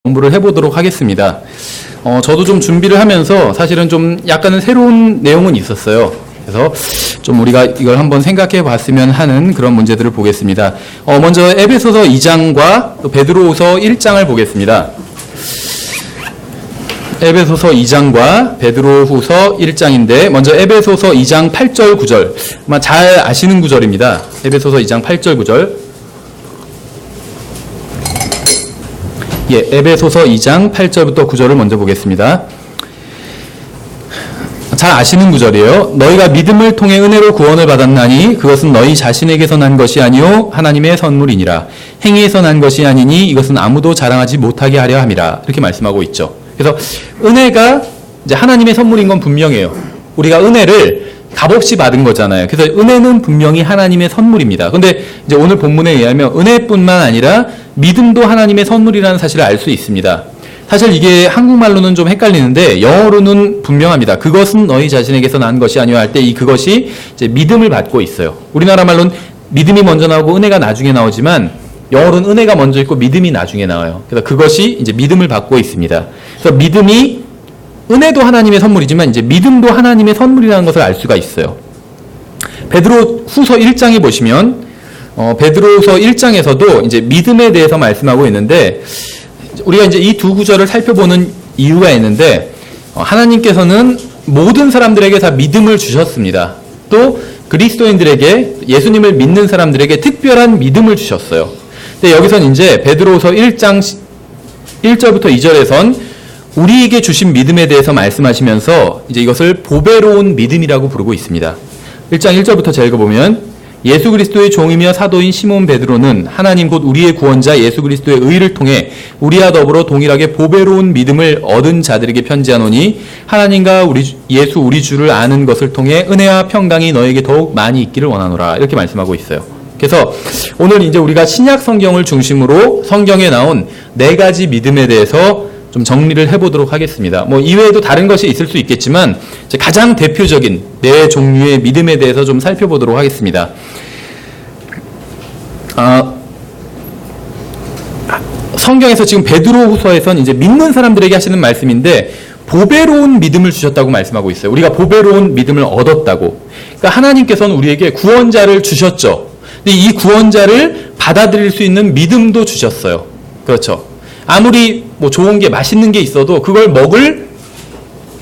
공부를 해보도록 하겠습니다. 저도 좀 준비를 하면서 사실은 좀 약간은 새로운 내용은 있었어요. 그래서 좀 우리가 이걸 한번 생각해 봤으면 하는 그런 문제들을 보겠습니다. 먼저 에베소서 2장과 또 베드로후서 1장을 보겠습니다. 에베소서 2장과 베드로후서 1장인데 먼저 에베소서 2장 8절 9절 아마 잘 아시는 구절입니다. 에베소서 2장 8절 9절 에베소서 2장 8절부터 9절을 먼저 보겠습니다. 잘 아시는 구절이에요. 너희가 믿음을 통해 은혜로 구원을 받았나니 그것은 너희 자신에게서 난 것이 아니요 하나님의 선물이니라. 행위에서 난 것이 아니니 이것은 아무도 자랑하지 못하게 하려 함이라. 이렇게 말씀하고 있죠. 그래서 은혜가 이제 하나님의 선물인 건 분명해요. 우리가 은혜를 값없이 받은 거잖아요. 그래서 은혜는 분명히 하나님의 선물입니다. 그런데 이제 오늘 본문에 의하면 은혜뿐만 아니라 믿음도 하나님의 선물이라는 사실을 알 수 있습니다. 사실 이게 한국말로는 좀 헷갈리는데 영어로는 분명합니다. 그것은 너희 자신에게서 난 것이 아니오 할 때 이 그것이 이제 믿음을 받고 있어요. 우리나라 말로는 믿음이 먼저 나오고 은혜가 나중에 나오지만 영어로는 은혜가 먼저 있고 믿음이 나중에 나와요. 그래서 그것이 이제 믿음을 받고 있습니다. 그래서 믿음이 은혜도 하나님의 선물이지만 이제 믿음도 하나님의 선물이라는 것을 알 수가 있어요. 베드로후서 1장에 보시면 베드로후서 1장에서도 이제 믿음에 대해서 말씀하고 있는데 우리가 이제 이 두 구절을 살펴보는 이유가 있는데 하나님께서는 모든 사람들에게 다 믿음을 주셨습니다. 또 그리스도인들에게 예수님을 믿는 사람들에게 특별한 믿음을 주셨어요. 근데 여기선 이제 베드로후서 1장 1절부터 2절에선 우리에게 주신 믿음에 대해서 말씀하시면서 이제 이것을 보배로운 믿음이라고 부르고 있습니다. 1장 1절부터 제가 읽어보면 예수 그리스도의 종이며 사도인 시몬 베드로는 하나님 곧 우리의 구원자 예수 그리스도의 의를 통해 우리와 더불어 동일하게 보배로운 믿음을 얻은 자들에게 편지하노니 하나님과 예수 우리 주를 아는 것을 통해 은혜와 평강이 너에게 더욱 많이 있기를 원하노라. 이렇게 말씀하고 있어요. 그래서 오늘 이제 우리가 신약 성경을 중심으로 성경에 나온 4가지 믿음에 대해서 좀 정리를 해보도록 하겠습니다. 이외에도 다른 것이 있을 수 있겠지만 가장 대표적인 4종류의 믿음에 대해서 좀 살펴보도록 하겠습니다. 성경에서 지금 베드로후서에선 이제 믿는 사람들에게 하시는 말씀인데 보배로운 믿음을 주셨다고 말씀하고 있어요. 우리가 보배로운 믿음을 얻었다고. 그러니까 하나님께서는 우리에게 구원자를 주셨죠. 근데 이 구원자를 받아들일 수 있는 믿음도 주셨어요. 그렇죠. 아무리 좋은 게 맛있는 게 있어도 그걸 먹을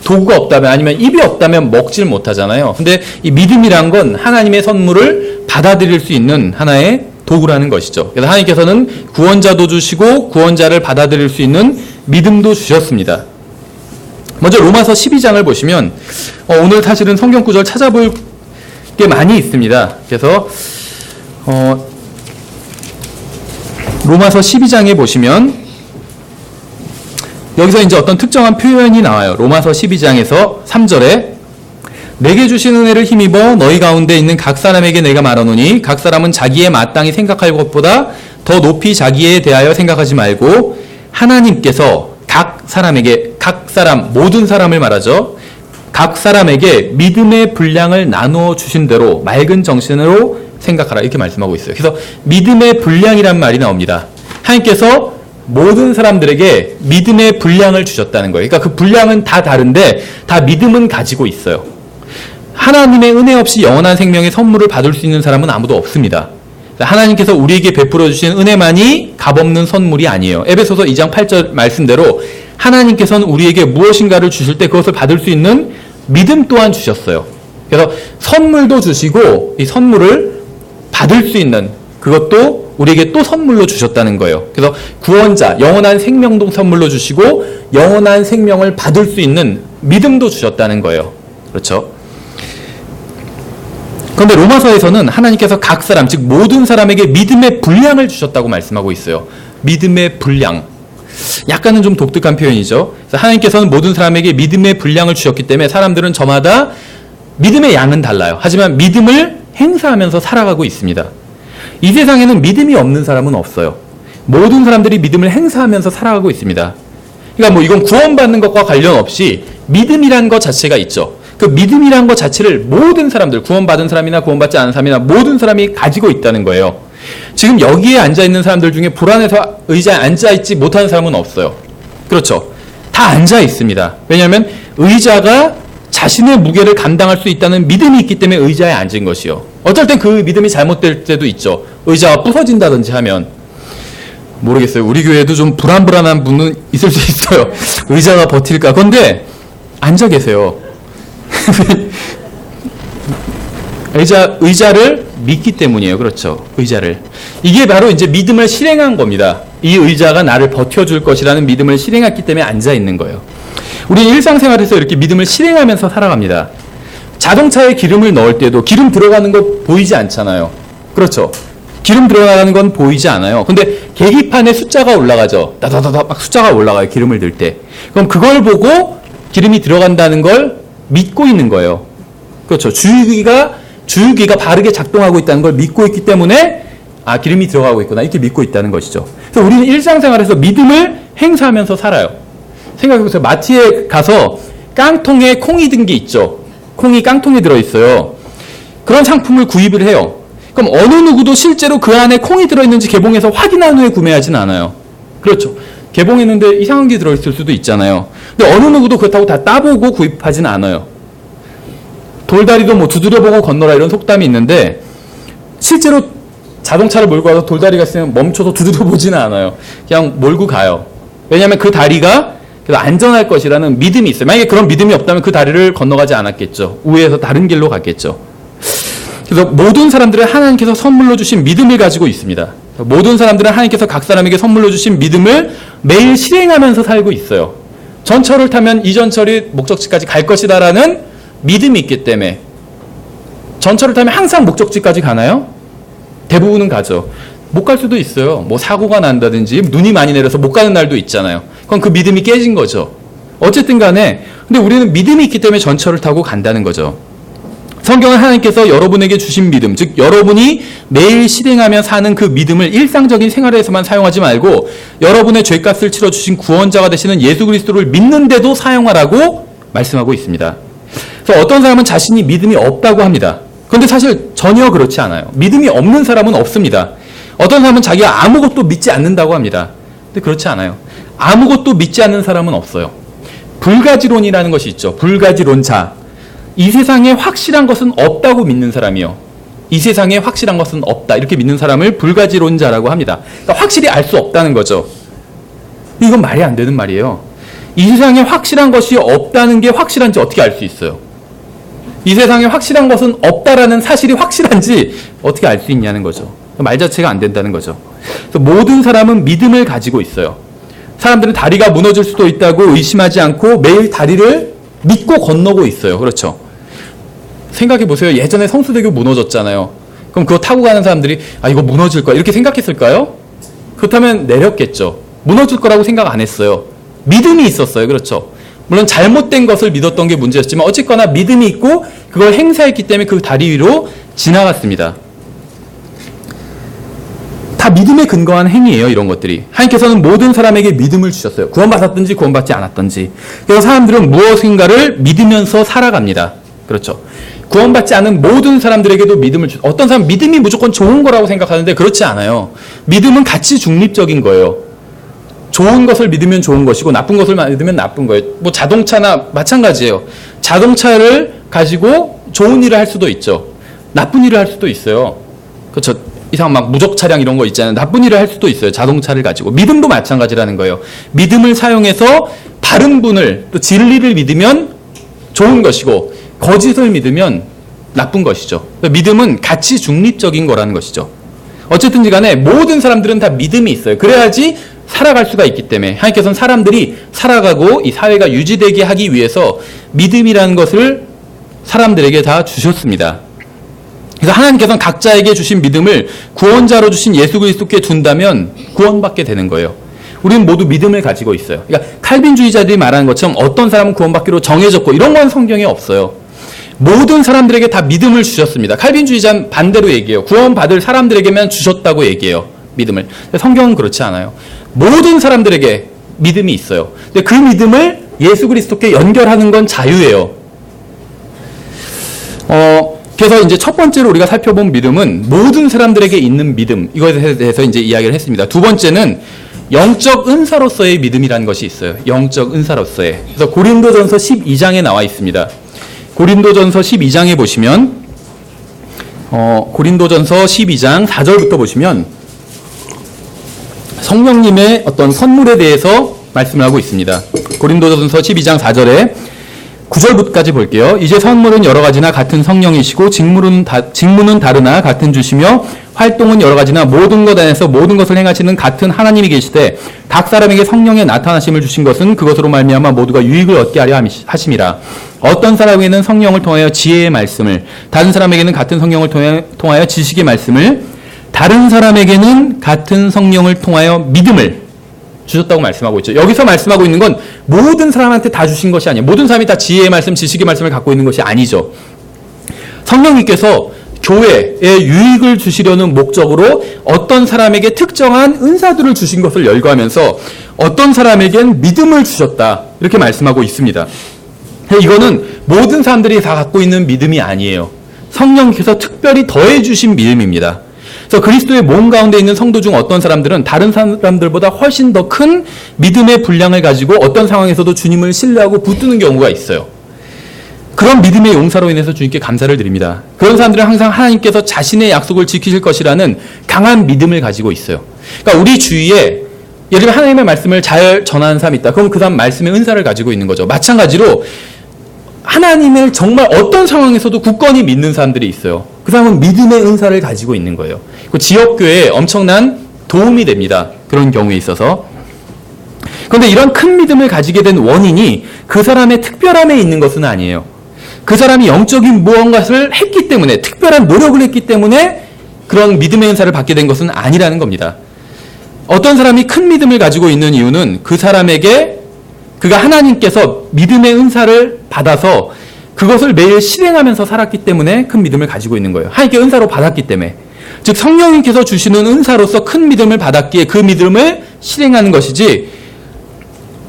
도구가 없다면 아니면 입이 없다면 먹질 못하잖아요. 근데 이 믿음이란 건 하나님의 선물을 받아들일 수 있는 하나의 도구라는 것이죠. 그래서 하나님께서는 구원자도 주시고 구원자를 받아들일 수 있는 믿음도 주셨습니다. 먼저 로마서 12장을 보시면 오늘 사실은 성경 구절 찾아볼 게 많이 있습니다. 그래서 로마서 12장에 보시면 여기서 이제 어떤 특정한 표현이 나와요. 로마서 12장에서 3절에 내게 주신 은혜를 힘입어 너희 가운데 있는 각 사람에게 내가 말하노니 각 사람은 자기의 마땅히 생각할 것보다 더 높이 자기에 대하여 생각하지 말고 하나님께서 각 사람에게 각 사람 모든 사람을 말하죠. 각 사람에게 믿음의 분량을 나누어 주신 대로 맑은 정신으로 생각하라 이렇게 말씀하고 있어요. 그래서 믿음의 분량이란 말이 나옵니다. 하나님께서 모든 사람들에게 믿음의 분량을 주셨다는 거예요. 그러니까 그 분량은 다 다른데 다 믿음은 가지고 있어요. 하나님의 은혜 없이 영원한 생명의 선물을 받을 수 있는 사람은 아무도 없습니다. 하나님께서 우리에게 베풀어 주신 은혜만이 값없는 선물이 아니에요. 에베소서 2장 8절 말씀대로 하나님께서는 우리에게 무엇인가를 주실 때 그것을 받을 수 있는 믿음 또한 주셨어요. 그래서 선물도 주시고 이 선물을 받을 수 있는 그것도 우리에게 또 선물로 주셨다는 거예요. 그래서 구원자, 영원한 생명도 선물로 주시고 영원한 생명을 받을 수 있는 믿음도 주셨다는 거예요. 그렇죠? 그런데 로마서에서는 하나님께서 각 사람, 즉 모든 사람에게 믿음의 분량을 주셨다고 말씀하고 있어요. 믿음의 분량. 약간은 좀 독특한 표현이죠. 그래서 하나님께서는 모든 사람에게 믿음의 분량을 주셨기 때문에 사람들은 저마다 믿음의 양은 달라요. 하지만 믿음을 행사하면서 살아가고 있습니다. 이 세상에는 믿음이 없는 사람은 없어요. 모든 사람들이 믿음을 행사하면서 살아가고 있습니다. 그러니까 이건 구원받는 것과 관련 없이 믿음이라는 것 자체가 있죠. 그 믿음이라는 것 자체를 모든 사람들, 구원받은 사람이나 구원받지 않은 사람이나 모든 사람이 가지고 있다는 거예요. 지금 여기에 앉아있는 사람들 중에 불안해서 의자에 앉아있지 못하는 사람은 없어요. 그렇죠. 다 앉아 있습니다. 왜냐하면 의자가 자신의 무게를 감당할 수 있다는 믿음이 있기 때문에 의자에 앉은 것이요. 어떨 땐 그 믿음이 잘못될 때도 있죠. 의자가 부서진다든지 하면. 모르겠어요. 우리 교회에도 좀 불안불안한 분은 있을 수 있어요. 의자가 버틸까. 그런데 앉아 계세요. 의자를 믿기 때문이에요. 그렇죠. 의자를. 이게 바로 이제 믿음을 실행한 겁니다. 이 의자가 나를 버텨줄 것이라는 믿음을 실행했기 때문에 앉아 있는 거예요. 우리 일상생활에서 이렇게 믿음을 실행하면서 살아갑니다. 자동차에 기름을 넣을 때도 기름 들어가는 거 보이지 않잖아요. 그렇죠. 기름 들어가는 건 보이지 않아요. 근데 계기판에 숫자가 올라가죠. 다다다다 막 숫자가 올라가요. 기름을 넣을 때. 그럼 그걸 보고 기름이 들어간다는 걸 믿고 있는 거예요. 그렇죠. 주유기가 바르게 작동하고 있다는 걸 믿고 있기 때문에 기름이 들어가고 있구나. 이렇게 믿고 있다는 것이죠. 그래서 우리는 일상생활에서 믿음을 행사하면서 살아요. 생각해보세요. 마트에 가서 깡통에 콩이 든 게 있죠. 콩이 깡통에 들어있어요. 그런 상품을 구입을 해요. 그럼 어느 누구도 실제로 그 안에 콩이 들어있는지 개봉해서 확인한 후에 구매하진 않아요. 그렇죠. 개봉했는데 이상한 게 들어있을 수도 있잖아요. 근데 어느 누구도 그렇다고 다 따보고 구입하진 않아요. 돌다리도 뭐 두드려보고 건너라 이런 속담이 있는데 실제로 자동차를 몰고 와서 돌다리가 있으면 멈춰서 두드려보지는 않아요. 그냥 몰고 가요. 왜냐하면 그 다리가 안전할 것이라는 믿음이 있어요. 만약에 그런 믿음이 없다면 그 다리를 건너가지 않았겠죠. 우회해서 다른 길로 갔겠죠. 그래서 모든 사람들은 하나님께서 선물로 주신 믿음을 가지고 있습니다. 모든 사람들은 하나님께서 각 사람에게 선물로 주신 믿음을 매일 실행하면서 살고 있어요. 전철을 타면 이 전철이 목적지까지 갈 것이다라는 믿음이 있기 때문에. 전철을 타면 항상 목적지까지 가나요? 대부분은 가죠. 못 갈 수도 있어요. 뭐 사고가 난다든지 눈이 많이 내려서 못 가는 날도 있잖아요. 그럼 그 믿음이 깨진 거죠. 어쨌든 간에 근데 우리는 믿음이 있기 때문에 전철을 타고 간다는 거죠. 성경은 하나님께서 여러분에게 주신 믿음, 즉 여러분이 매일 실행하며 사는 그 믿음을 일상적인 생활에서만 사용하지 말고 여러분의 죄값을 치러주신 구원자가 되시는 예수 그리스도를 믿는데도 사용하라고 말씀하고 있습니다. 그래서 어떤 사람은 자신이 믿음이 없다고 합니다. 그런데 사실 전혀 그렇지 않아요. 믿음이 없는 사람은 없습니다. 어떤 사람은 자기가 아무것도 믿지 않는다고 합니다. 근데 그렇지 않아요. 아무것도 믿지 않는 사람은 없어요. 불가지론이라는 것이 있죠. 불가지론자. 이 세상에 확실한 것은 없다고 믿는 사람이요. 이 세상에 확실한 것은 없다. 이렇게 믿는 사람을 불가지론자라고 합니다. 그러니까 확실히 알 수 없다는 거죠. 이건 말이 안 되는 말이에요. 이 세상에 확실한 것이 없다는 게 확실한지 어떻게 알 수 있어요? 이 세상에 확실한 것은 없다라는 사실이 확실한지 어떻게 알 수 있냐는 거죠. 말 자체가 안 된다는 거죠. 그래서 모든 사람은 믿음을 가지고 있어요. 사람들은 다리가 무너질 수도 있다고 의심하지 않고 매일 다리를 믿고 건너고 있어요. 그렇죠. 생각해 보세요. 예전에 성수대교 무너졌잖아요. 그럼 그거 타고 가는 사람들이 이거 무너질 거야 이렇게 생각했을까요? 그렇다면 내렸겠죠. 무너질 거라고 생각 안 했어요. 믿음이 있었어요. 그렇죠. 물론 잘못된 것을 믿었던 게 문제였지만 어쨌거나 믿음이 있고 그걸 행사했기 때문에 그 다리 위로 지나갔습니다. 다 믿음에 근거한 행위예요. 이런 것들이. 하나님께서는 모든 사람에게 믿음을 주셨어요. 구원받았든지 구원받지 않았든지. 그래서 사람들은 무엇인가를 믿으면서 살아갑니다. 그렇죠. 구원받지 않은 모든 사람들에게도 믿음을 어떤 사람은 믿음이 무조건 좋은 거라고 생각하는데 그렇지 않아요. 믿음은 가치 중립적인 거예요. 좋은 것을 믿으면 좋은 것이고 나쁜 것을 믿으면 나쁜 거예요. 뭐 자동차나 마찬가지예요. 자동차를 가지고 좋은 일을 할 수도 있죠. 나쁜 일을 할 수도 있어요. 그렇죠. 이상 막 무적 차량 이런 거 있잖아요. 나쁜 일을 할 수도 있어요. 자동차를 가지고. 믿음도 마찬가지라는 거예요. 믿음을 사용해서 바른 분을 또 진리를 믿으면 좋은 것이고 거짓을 믿으면 나쁜 것이죠. 믿음은 가치 중립적인 거라는 것이죠. 어쨌든지 간에 모든 사람들은 다 믿음이 있어요. 그래야지 살아갈 수가 있기 때문에 하나님께서는 사람들이 살아가고 이 사회가 유지되게 하기 위해서 믿음이라는 것을 사람들에게 다 주셨습니다. 그래서 하나님께서는 각자에게 주신 믿음을 구원자로 주신 예수 그리스도께 둔다면 구원받게 되는 거예요. 우리는 모두 믿음을 가지고 있어요. 그러니까 칼빈주의자들이 말하는 것처럼 어떤 사람은 구원받기로 정해졌고 이런 건 성경에 없어요. 모든 사람들에게 다 믿음을 주셨습니다. 칼빈주의자는 반대로 얘기해요. 구원받을 사람들에게만 주셨다고 얘기해요. 믿음을. 성경은 그렇지 않아요. 모든 사람들에게 믿음이 있어요. 근데 그 믿음을 예수 그리스도께 연결하는 건 자유예요. 그래서 이제 첫 번째로 우리가 살펴본 믿음은 모든 사람들에게 있는 믿음. 이거에 대해서 이제 이야기를 했습니다. 두 번째는 영적 은사로서의 믿음이라는 것이 있어요. 영적 은사로서의. 그래서 고린도전서 12장에 나와 있습니다. 고린도전서 12장에 보시면 고린도전서 12장 4절부터 보시면 성령님의 어떤 선물에 대해서 말씀을 하고 있습니다. 고린도전서 12장 4절에 9절부터까지 볼게요. 이제 선물은 여러 가지나 같은 성령이시고 직무는 다르나 같은 주시며 활동은 여러 가지나 모든 것 안에서 모든 것을 행하시는 같은 하나님이 계시되 각 사람에게 성령의 나타나심을 주신 것은 그것으로 말미암아 모두가 유익을 얻게 하려 하심이라. 어떤 사람에게는 성령을 통하여 지혜의 말씀을, 다른 사람에게는 같은 성령을 통하여 지식의 말씀을, 다른 사람에게는 같은 성령을 통하여 믿음을 주셨다고 말씀하고 있죠. 여기서 말씀하고 있는 건 모든 사람한테 다 주신 것이 아니에요. 모든 사람이 다 지혜의 말씀, 지식의 말씀을 갖고 있는 것이 아니죠. 성령님께서 교회에 유익을 주시려는 목적으로 어떤 사람에게 특정한 은사들을 주신 것을 열거하면서 어떤 사람에겐 믿음을 주셨다. 이렇게 말씀하고 있습니다. 이거는 모든 사람들이 다 갖고 있는 믿음이 아니에요. 성령께서 특별히 더해 주신 믿음입니다. 그래서 그리스도의 몸 가운데 있는 성도 중 어떤 사람들은 다른 사람들보다 훨씬 더 큰 믿음의 분량을 가지고 어떤 상황에서도 주님을 신뢰하고 붙드는 경우가 있어요. 그런 믿음의 용사로 인해서 주님께 감사를 드립니다. 그런 사람들은 항상 하나님께서 자신의 약속을 지키실 것이라는 강한 믿음을 가지고 있어요. 그러니까 우리 주위에 예를 들면 하나님의 말씀을 잘 전하는 사람이 있다. 그럼 그 사람 말씀의 은사를 가지고 있는 거죠. 마찬가지로 하나님을 정말 어떤 상황에서도 굳건히 믿는 사람들이 있어요. 그 사람은 믿음의 은사를 가지고 있는 거예요. 그 지역교회에 엄청난 도움이 됩니다. 그런 경우에 있어서. 그런데 이런 큰 믿음을 가지게 된 원인이 그 사람의 특별함에 있는 것은 아니에요. 그 사람이 영적인 무언가를 했기 때문에, 특별한 노력을 했기 때문에 그런 믿음의 은사를 받게 된 것은 아니라는 겁니다. 어떤 사람이 큰 믿음을 가지고 있는 이유는 그 사람에게 그가 하나님께서 믿음의 은사를 받아서 그것을 매일 실행하면서 살았기 때문에 큰 믿음을 가지고 있는 거예요. 하나님께 은사로 받았기 때문에. 즉 성령님께서 주시는 은사로서 큰 믿음을 받았기에 그 믿음을 실행하는 것이지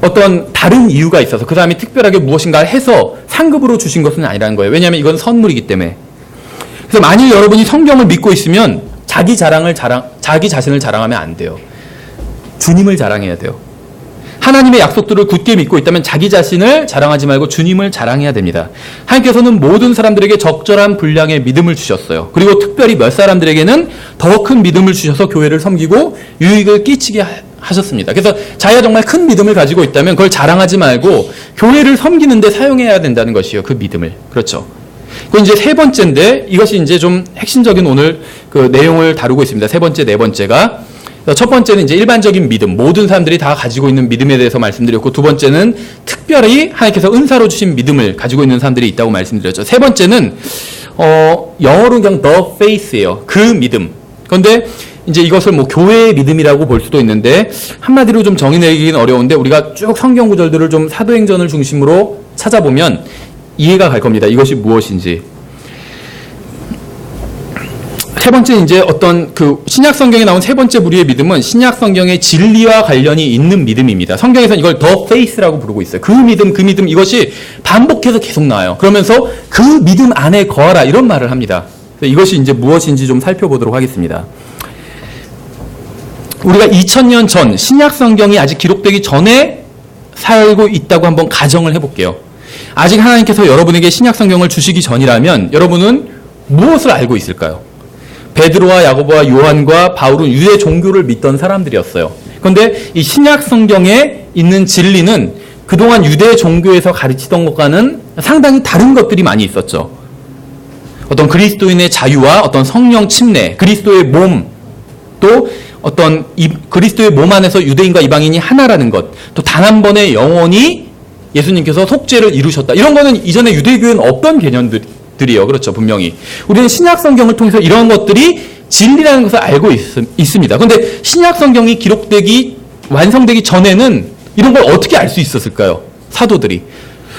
어떤 다른 이유가 있어서 그 사람이 특별하게 무엇인가를 해서 상급으로 주신 것은 아니라는 거예요. 왜냐하면 이건 선물이기 때문에. 그래서 만일 여러분이 성경을 믿고 있으면 자기 자신을 자랑하면 안 돼요. 주님을 자랑해야 돼요. 하나님의 약속들을 굳게 믿고 있다면 자기 자신을 자랑하지 말고 주님을 자랑해야 됩니다. 하나님께서는 모든 사람들에게 적절한 분량의 믿음을 주셨어요. 그리고 특별히 몇 사람들에게는 더 큰 믿음을 주셔서 교회를 섬기고 유익을 끼치게 하셨습니다. 그래서 자기가 정말 큰 믿음을 가지고 있다면 그걸 자랑하지 말고 교회를 섬기는 데 사용해야 된다는 것이에요. 그 믿음을. 그렇죠. 그건 이제 세 번째인데 이것이 이제 좀 핵심적인 오늘 그 내용을 다루고 있습니다. 세 번째, 네 번째가 첫 번째는 이제 일반적인 믿음, 모든 사람들이 다 가지고 있는 믿음에 대해서 말씀드렸고, 두 번째는 특별히 하나님께서 은사로 주신 믿음을 가지고 있는 사람들이 있다고 말씀드렸죠. 세 번째는 영어로는 그냥 the faith예요. 그 믿음. 그런데 이제 이것을 뭐 교회의 믿음이라고 볼 수도 있는데 한마디로 좀 정의 내리기는 어려운데 우리가 쭉 성경 구절들을 좀 사도행전을 중심으로 찾아보면 이해가 갈 겁니다. 이것이 무엇인지. 세 번째 이제 어떤 그 신약 성경에 나온 세 번째 무리의 믿음은 신약 성경의 진리와 관련이 있는 믿음입니다. 성경에서는 이걸 the faith라고 부르고 있어요. 그 믿음 이것이 반복해서 계속 나와요. 그러면서 그 믿음 안에 거하라 이런 말을 합니다. 이것이 이제 무엇인지 좀 살펴보도록 하겠습니다. 우리가 2000년 전 신약 성경이 아직 기록되기 전에 살고 있다고 한번 가정을 해볼게요. 아직 하나님께서 여러분에게 신약 성경을 주시기 전이라면 여러분은 무엇을 알고 있을까요? 베드로와 야고보와 요한과 바울은 유대 종교를 믿던 사람들이었어요. 그런데 이 신약 성경에 있는 진리는 그동안 유대 종교에서 가르치던 것과는 상당히 다른 것들이 많이 있었죠. 어떤 그리스도인의 자유와 어떤 성령 침례, 그리스도의 몸, 또 어떤 그리스도의 몸 안에서 유대인과 이방인이 하나라는 것, 또 단 한 번의 영원히 예수님께서 속죄를 이루셨다. 이런 거는 이전에 유대교회는 없던 개념들이에요. 그렇죠. 분명히. 우리는 신약 성경을 통해서 이런 것들이 진리라는 것을 알고 있습니다. 그런데 신약 성경이 완성되기 전에는 이런 걸 어떻게 알 수 있었을까요? 사도들이.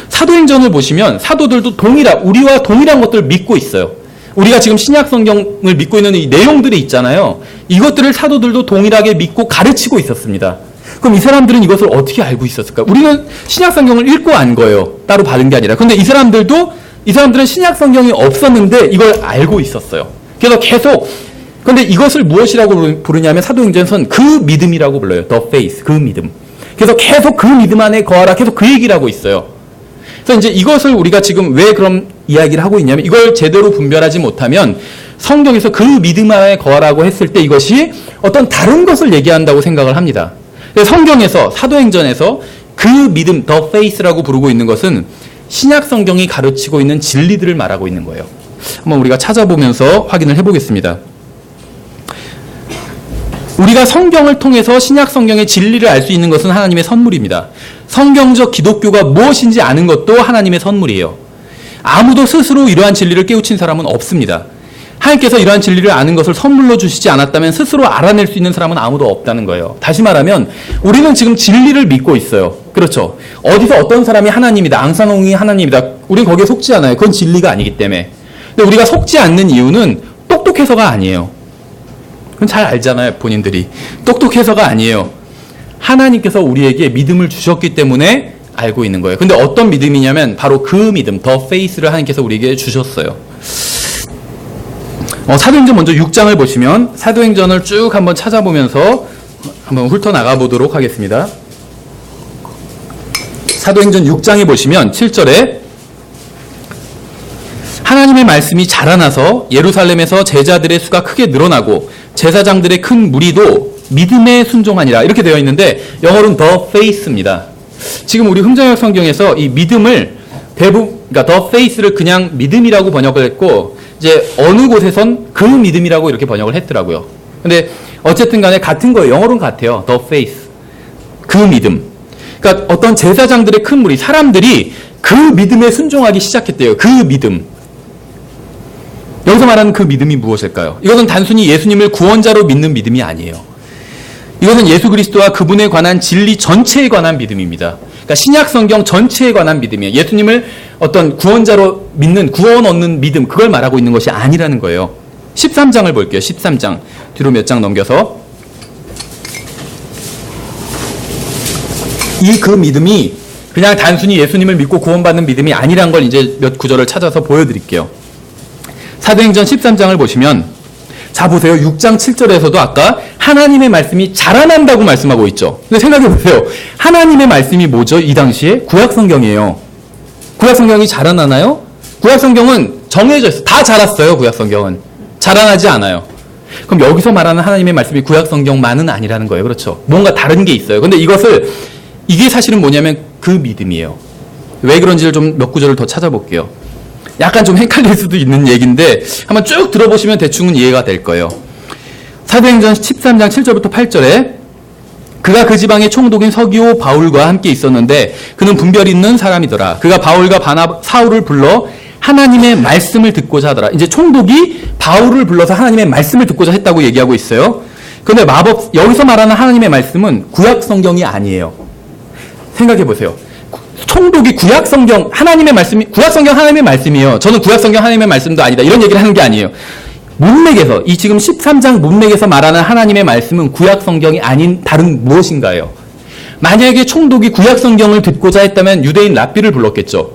사도행전을 보시면 사도들도 우리와 동일한 것들을 믿고 있어요. 우리가 지금 신약 성경을 믿고 있는 이 내용들이 있잖아요. 이것들을 사도들도 동일하게 믿고 가르치고 있었습니다. 그럼 이 사람들은 이것을 어떻게 알고 있었을까? 우리는 신약 성경을 읽고 안 거예요. 따로 받은 게 아니라. 그런데 이 사람들은 신약 성경이 없었는데 이걸 알고 있었어요. 그래서 계속 근데 이것을 무엇이라고 부르냐면 사도행전에서는 그 믿음이라고 불러요. The faith, 그 믿음. 그래서 계속 그 믿음 안에 거하라, 계속 그 얘기를 하고 있어요. 그래서 이제 이것을 우리가 지금 왜 그런 이야기를 하고 있냐면 이걸 제대로 분별하지 못하면 성경에서 그 믿음 안에 거하라고 했을 때 이것이 어떤 다른 것을 얘기한다고 생각을 합니다. 성경에서 사도행전에서 그 믿음, the faith라고 부르고 있는 것은 신약 성경이 가르치고 있는 진리들을 말하고 있는 거예요. 한번 우리가 찾아보면서 확인을 해보겠습니다. 우리가 성경을 통해서 신약 성경의 진리를 알 수 있는 것은 하나님의 선물입니다. 성경적 기독교가 무엇인지 아는 것도 하나님의 선물이에요. 아무도 스스로 이러한 진리를 깨우친 사람은 없습니다. 하나님께서 이러한 진리를 아는 것을 선물로 주시지 않았다면 스스로 알아낼 수 있는 사람은 아무도 없다는 거예요. 다시 말하면 우리는 지금 진리를 믿고 있어요. 그렇죠. 어디서 어떤 사람이 하나님이다, 앙사농이 하나님이다, 우린 거기에 속지 않아요. 그건 진리가 아니기 때문에. 근데 우리가 속지 않는 이유는 똑똑해서가 아니에요. 그건 잘 알잖아요, 본인들이. 똑똑해서가 아니에요. 하나님께서 우리에게 믿음을 주셨기 때문에 알고 있는 거예요. 근데 어떤 믿음이냐면 바로 그 믿음, the faith를 하나님께서 우리에게 주셨어요. 사도행전 먼저 6장을 보시면 사도행전을 쭉 한번 찾아보면서 한번 훑어나가 보도록 하겠습니다. 사도행전 6장에 보시면 7절에 하나님의 말씀이 자라나서 예루살렘에서 제자들의 수가 크게 늘어나고 제사장들의 큰 무리도 믿음에 순종하니라 이렇게 되어 있는데 영어로는 the faith입니다. 지금 우리 흥정역 성경에서 이 믿음을 대부분 그러니까 the faith를 그냥 믿음이라고 번역을 했고 이제 어느 곳에선 그 믿음이라고 이렇게 번역을 했더라고요. 근데 어쨌든 간에 같은 거예요. 영어로는 같아요. the faith. 그 믿음. 그러니까 어떤 제사장들의 큰 무리, 사람들이 그 믿음에 순종하기 시작했대요. 그 믿음. 여기서 말하는 그 믿음이 무엇일까요? 이것은 단순히 예수님을 구원자로 믿는 믿음이 아니에요. 이것은 예수 그리스도와 그분에 관한 진리 전체에 관한 믿음입니다. 그러니까 신약 성경 전체에 관한 믿음이에요. 예수님을 어떤 구원자로 믿는, 구원 얻는 믿음, 그걸 말하고 있는 것이 아니라는 거예요. 13장을 볼게요. 13장. 뒤로 몇 장 넘겨서. 이 그 믿음이 그냥 단순히 예수님을 믿고 구원받는 믿음이 아니란 걸 이제 몇 구절을 찾아서 보여드릴게요. 사도행전 13장을 보시면 자 보세요. 6장 7절에서도 아까 하나님의 말씀이 자라난다고 말씀하고 있죠. 근데 생각해 보세요. 하나님의 말씀이 뭐죠? 이 당시에 구약성경이에요. 구약성경이 자라나나요? 구약성경은 정해져 있어요. 다 자랐어요. 구약성경은. 자라나지 않아요. 그럼 여기서 말하는 하나님의 말씀이 구약성경만은 아니라는 거예요. 그렇죠? 뭔가 다른 게 있어요. 근데 이게 사실은 뭐냐면 그 믿음이에요. 왜 그런지를 좀 몇 구절을 더 찾아볼게요. 약간 좀 헷갈릴 수도 있는 얘기인데 한번 쭉 들어보시면 대충은 이해가 될 거예요. 사도행전 13장 7절부터 8절에 그가 그 지방의 총독인 서기오 바울과 함께 있었는데 그는 분별 있는 사람이더라. 그가 바울과 사울을 불러 하나님의 말씀을 듣고자 하더라. 이제 총독이 바울을 불러서 하나님의 말씀을 듣고자 했다고 얘기하고 있어요. 그런데 여기서 말하는 하나님의 말씀은 구약 성경이 아니에요. 생각해 보세요. 총독이 구약성경 하나님의 말씀이 구약성경 하나님의 말씀이에요. 저는 구약성경 하나님의 말씀도 아니다. 이런 얘기를 하는 게 아니에요. 문맥에서 이 지금 13장 문맥에서 말하는 하나님의 말씀은 구약성경이 아닌 다른 무엇인가요? 만약에 총독이 구약성경을 듣고자 했다면 유대인 랍비를 불렀겠죠.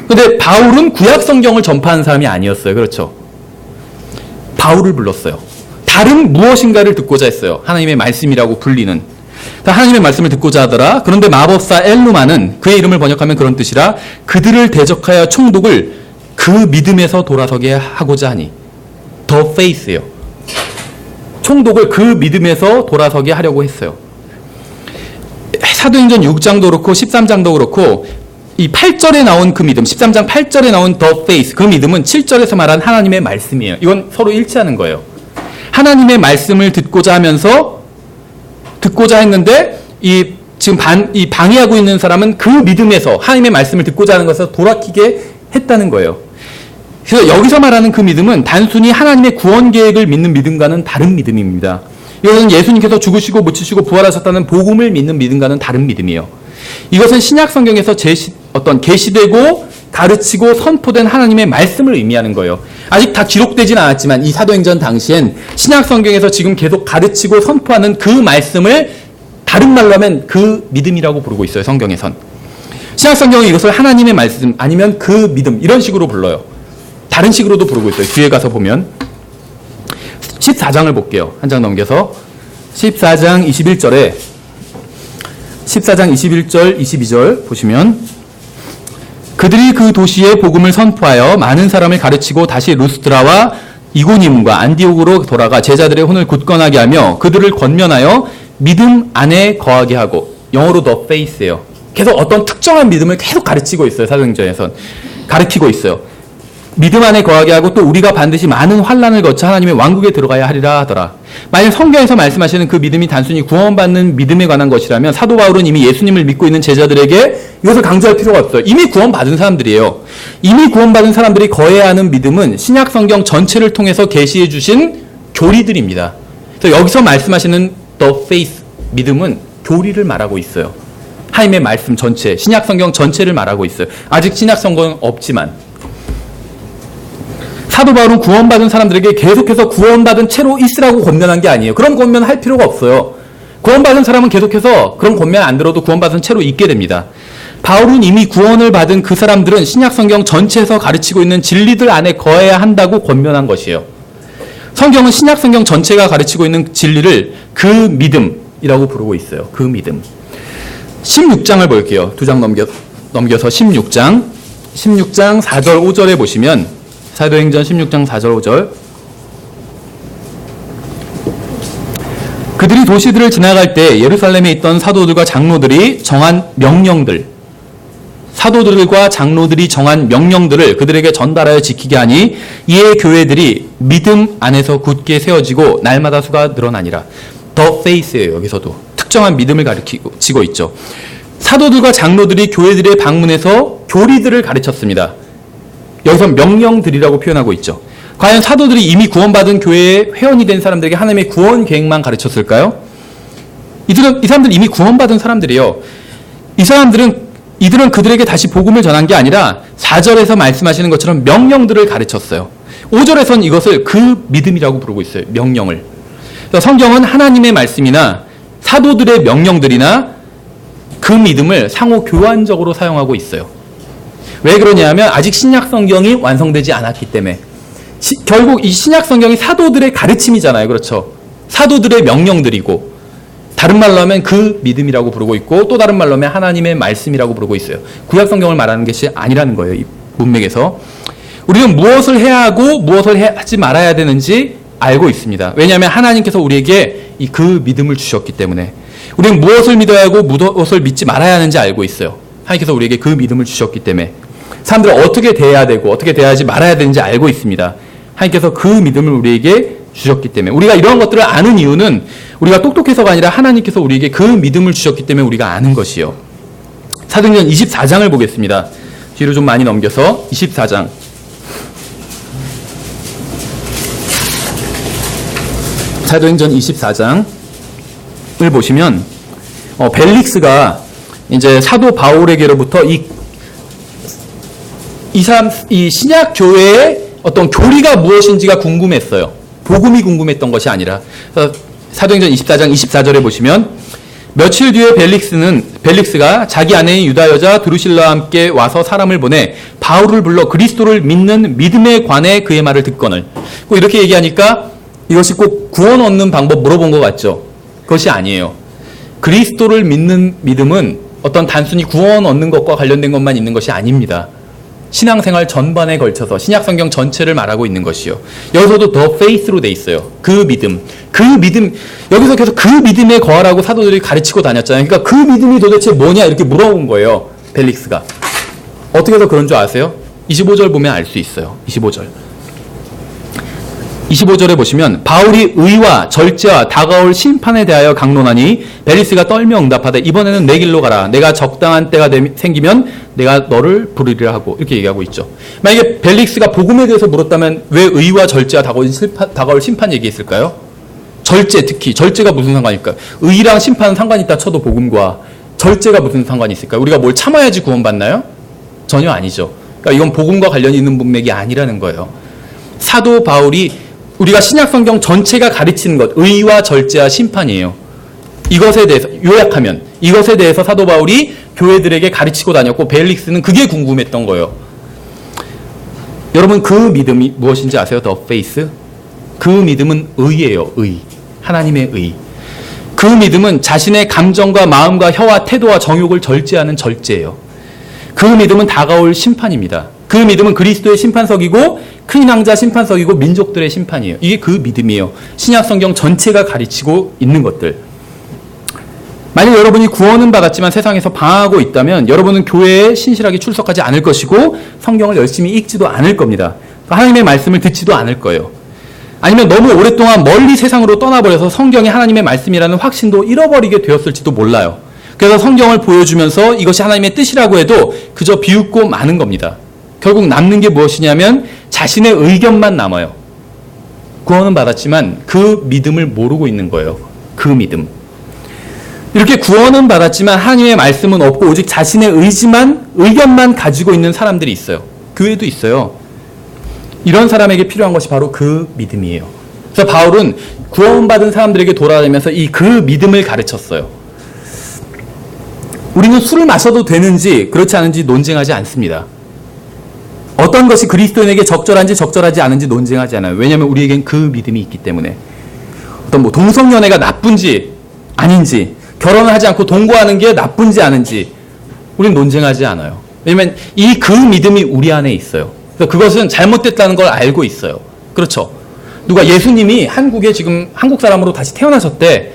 근데 바울은 구약성경을 전파하는 사람이 아니었어요. 그렇죠? 바울을 불렀어요. 다른 무엇인가를 듣고자 했어요. 하나님의 말씀이라고 불리는. 하나님의 말씀을 듣고자 하더라. 그런데 마법사 엘루마는 그의 이름을 번역하면 그런 뜻이라 그들을 대적하여 총독을 그 믿음에서 돌아서게 하고자 하니 the faith예요. 총독을 그 믿음에서 돌아서게 하려고 했어요. 사도행전 6장도 그렇고 13장도 그렇고 이 8절에 나온 그 믿음, 13장 8절에 나온 the faith, 그 믿음은 7절에서 말한 하나님의 말씀이에요. 이건 서로 일치하는 거예요. 하나님의 말씀을 듣고자 했는데 지금 방해하고 있는 사람은 그 믿음에서 하나님의 말씀을 듣고자 하는 것에서 돌아키게 했다는 거예요. 그래서 여기서 말하는 그 믿음은 단순히 하나님의 구원 계획을 믿는 믿음과는 다른 믿음입니다. 이것은 예수님께서 죽으시고 묻히시고 부활하셨다는 복음을 믿는 믿음과는 다른 믿음이에요. 이것은 신약 성경에서 계시되고 가르치고 선포된 하나님의 말씀을 의미하는 거예요. 아직 다 기록되진 않았지만 이 사도행전 당시엔 신약 성경에서 지금 계속 가르치고 선포하는 그 말씀을 다른 말로 하면 그 믿음이라고 부르고 있어요. 성경에선. 신약 성경은 이것을 하나님의 말씀 아니면 그 믿음 이런 식으로 불러요. 다른 식으로도 부르고 있어요. 뒤에 가서 보면 14장을 볼게요. 한 장 넘겨서 14장 21절에 14장 21절 22절 보시면 그들이 그 도시에 복음을 선포하여 많은 사람을 가르치고 다시 루스드라와 이고니움과 안디옥으로 돌아가 제자들의 혼을 굳건하게 하며 그들을 권면하여 믿음 안에 거하게 하고, 영어로 the faith예요. 계속 어떤 특정한 믿음을 계속 가르치고 있어요. 사도행전에선 가르치고 있어요. 믿음 안에 거하게 하고 또 우리가 반드시 많은 환난을 거쳐 하나님의 왕국에 들어가야 하리라 하더라. 만약 성경에서 말씀하시는 그 믿음이 단순히 구원받는 믿음에 관한 것이라면 사도 바울은 이미 예수님을 믿고 있는 제자들에게 이것을 강조할 필요가 없어요. 이미 구원받은 사람들이에요. 이미 구원받은 사람들이 거해야 하는 믿음은 신약 성경 전체를 통해서 계시해 주신 교리들입니다. 그래서 여기서 말씀하시는 the faith, 믿음은 교리를 말하고 있어요. 하나님의 말씀 전체, 신약 성경 전체를 말하고 있어요. 아직 신약 성경은 없지만 사도 바울은 구원받은 사람들에게 계속해서 구원받은 채로 있으라고 권면한 게 아니에요. 그런 권면할 필요가 없어요. 구원받은 사람은 계속해서 그런 권면 안 들어도 구원받은 채로 있게 됩니다. 바울은 이미 구원을 받은 그 사람들은 신약 성경 전체에서 가르치고 있는 진리들 안에 거해야 한다고 권면한 것이에요. 성경은 신약 성경 전체가 가르치고 있는 진리를 그 믿음이라고 부르고 있어요. 그 믿음. 16장을 볼게요. 두 장 넘겨서 16장 4절 5절에 보시면 사도행전 16장 4절 5절 그들이 도시들을 지나갈 때 예루살렘에 있던 사도들과 장로들이 정한 명령들, 사도들과 장로들이 정한 명령들을 그들에게 전달하여 지키게 하니 이에 교회들이 믿음 안에서 굳게 세워지고 날마다 수가 늘어나니라. The faith예요. 여기서도 특정한 믿음을 가르치고 있죠. 사도들과 장로들이 교회들의 방문해서 교리들을 가르쳤습니다. 여기서 명령들이라고 표현하고 있죠. 과연 사도들이 이미 구원받은 교회의 회원이 된 사람들에게 하나님의 구원 계획만 가르쳤을까요? 이 사람들은 이미 구원받은 사람들이에요. 이들은 그들에게 다시 복음을 전한 게 아니라 4절에서 말씀하시는 것처럼 명령들을 가르쳤어요. 5절에서는 이것을 그 믿음이라고 부르고 있어요. 명령을. 성경은 하나님의 말씀이나 사도들의 명령들이나 그 믿음을 상호 교환적으로 사용하고 있어요. 왜 그러냐면 아직 신약 성경이 완성되지 않았기 때문에. 결국 이 신약 성경이 사도들의 가르침이잖아요. 그렇죠? 사도들의 명령들이고, 다른 말로 하면 그 믿음이라고 부르고 있고, 또 다른 말로 하면 하나님의 말씀이라고 부르고 있어요. 구약 성경을 말하는 것이 아니라는 거예요. 이 문맥에서. 우리는 무엇을 해야 하고 무엇을 하지 말아야 되는지 알고 있습니다. 왜냐하면 하나님께서 우리에게 그 믿음을 주셨기 때문에. 우리는 무엇을 믿어야 하고 무엇을 믿지 말아야 하는지 알고 있어요. 하나님께서 우리에게 그 믿음을 주셨기 때문에. 사람들은 어떻게 대해야 되고 어떻게 대하지 말아야 되는지 알고 있습니다. 하나님께서 그 믿음을 우리에게 주셨기 때문에. 우리가 이런 것들을 아는 이유는 우리가 똑똑해서가 아니라 하나님께서 우리에게 그 믿음을 주셨기 때문에 우리가 아는 것이요. 사도행전 24장을 보겠습니다. 뒤로 좀 많이 넘겨서 24장. 사도행전 24장을 보시면 벨릭스가 이제 사도 바울에게로부터 이 신약 교회의 어떤 교리가 무엇인지가 궁금했어요. 복음이 궁금했던 것이 아니라. 사도행전 24장 24절에 보시면 며칠 뒤에 벨릭스가 자기 아내인 유다 여자 드루실라와 함께 와서 사람을 보내 바울을 불러 그리스도를 믿는 믿음에 관해 그의 말을 듣거늘. 꼭 이렇게 얘기하니까 이것이 꼭 구원 얻는 방법 물어본 것 같죠? 그것이 아니에요. 그리스도를 믿는 믿음은 어떤 단순히 구원 얻는 것과 관련된 것만 있는 것이 아닙니다. 신앙생활 전반에 걸쳐서 신약 성경 전체를 말하고 있는 것이요. 여기서도 the faith로 돼 있어요. 그 믿음. 여기서 계속 그 믿음에 거하라고 사도들이 가르치고 다녔잖아요. 그러니까 그 믿음이 도대체 뭐냐 이렇게 물어본 거예요. 벨릭스가. 어떻게 해서 그런 줄 아세요? 25절 보면 알 수 있어요. 25절에 보시면 바울이 의와 절제와 다가올 심판에 대하여 강론하니 벨릭스가 떨며 응답하되 이번에는 내 길로 가라. 내가 적당한 때가 생기면 내가 너를 부르리라 하고 이렇게 얘기하고 있죠. 만약에 벨릭스가 복음에 대해서 물었다면 왜 의와 절제와 다가올 심판 얘기했을까요? 절제, 특히 절제가 무슨 상관일까요? 의랑 심판은 상관이 있다 쳐도 복음과 절제가 무슨 상관이 있을까요? 우리가 뭘 참아야지 구원받나요? 전혀 아니죠. 그러니까 이건 복음과 관련이 있는 문맥이 아니라는 거예요. 사도 바울이 우리가 신약 성경 전체가 가르치는 것, 의와 절제와 심판이에요. 이것에 대해서 요약하면 이것에 대해서 사도 바울이 교회들에게 가르치고 다녔고 벨릭스는 그게 궁금했던 거예요. 여러분 그 믿음이 무엇인지 아세요? The faith? 그 믿음은 의예요. 의. 하나님의 의. 그 믿음은 자신의 감정과 마음과 혀와 태도와 정욕을 절제하는 절제예요. 그 믿음은 다가올 심판입니다. 그 믿음은 그리스도의 심판석이고 큰 왕자 심판석이고 민족들의 심판이에요. 이게 그 믿음이에요. 신약 성경 전체가 가르치고 있는 것들. 만약 여러분이 구원은 받았지만 세상에서 방황하고 있다면 여러분은 교회에 신실하게 출석하지 않을 것이고 성경을 열심히 읽지도 않을 겁니다. 하나님의 말씀을 듣지도 않을 거예요. 아니면 너무 오랫동안 멀리 세상으로 떠나버려서 성경이 하나님의 말씀이라는 확신도 잃어버리게 되었을지도 몰라요. 그래서 성경을 보여주면서 이것이 하나님의 뜻이라고 해도 그저 비웃고 마는 겁니다. 결국 남는 게 무엇이냐면 자신의 의견만 남아요. 구원은 받았지만 그 믿음을 모르고 있는 거예요. 그 믿음. 이렇게 구원은 받았지만 하나님의 말씀은 없고 오직 자신의 의견만 가지고 있는 사람들이 있어요. 교회도 있어요. 이런 사람에게 필요한 것이 바로 그 믿음이에요. 그래서 바울은 구원받은 사람들에게 돌아다니면서 이 그 믿음을 가르쳤어요. 우리는 술을 마셔도 되는지 그렇지 않은지 논쟁하지 않습니다. 어떤 것이 그리스도인에게 적절한지 적절하지 않은지 논쟁하지 않아요. 왜냐하면 우리에겐 그 믿음이 있기 때문에. 어떤 동성연애가 나쁜지 아닌지, 결혼을 하지 않고 동거하는 게 나쁜지 아닌지 우리는 논쟁하지 않아요. 왜냐하면 이 그 믿음이 우리 안에 있어요. 그래서 그것은 잘못됐다는 걸 알고 있어요. 그렇죠? 누가 예수님이 한국에 지금 한국 사람으로 다시 태어나셨대.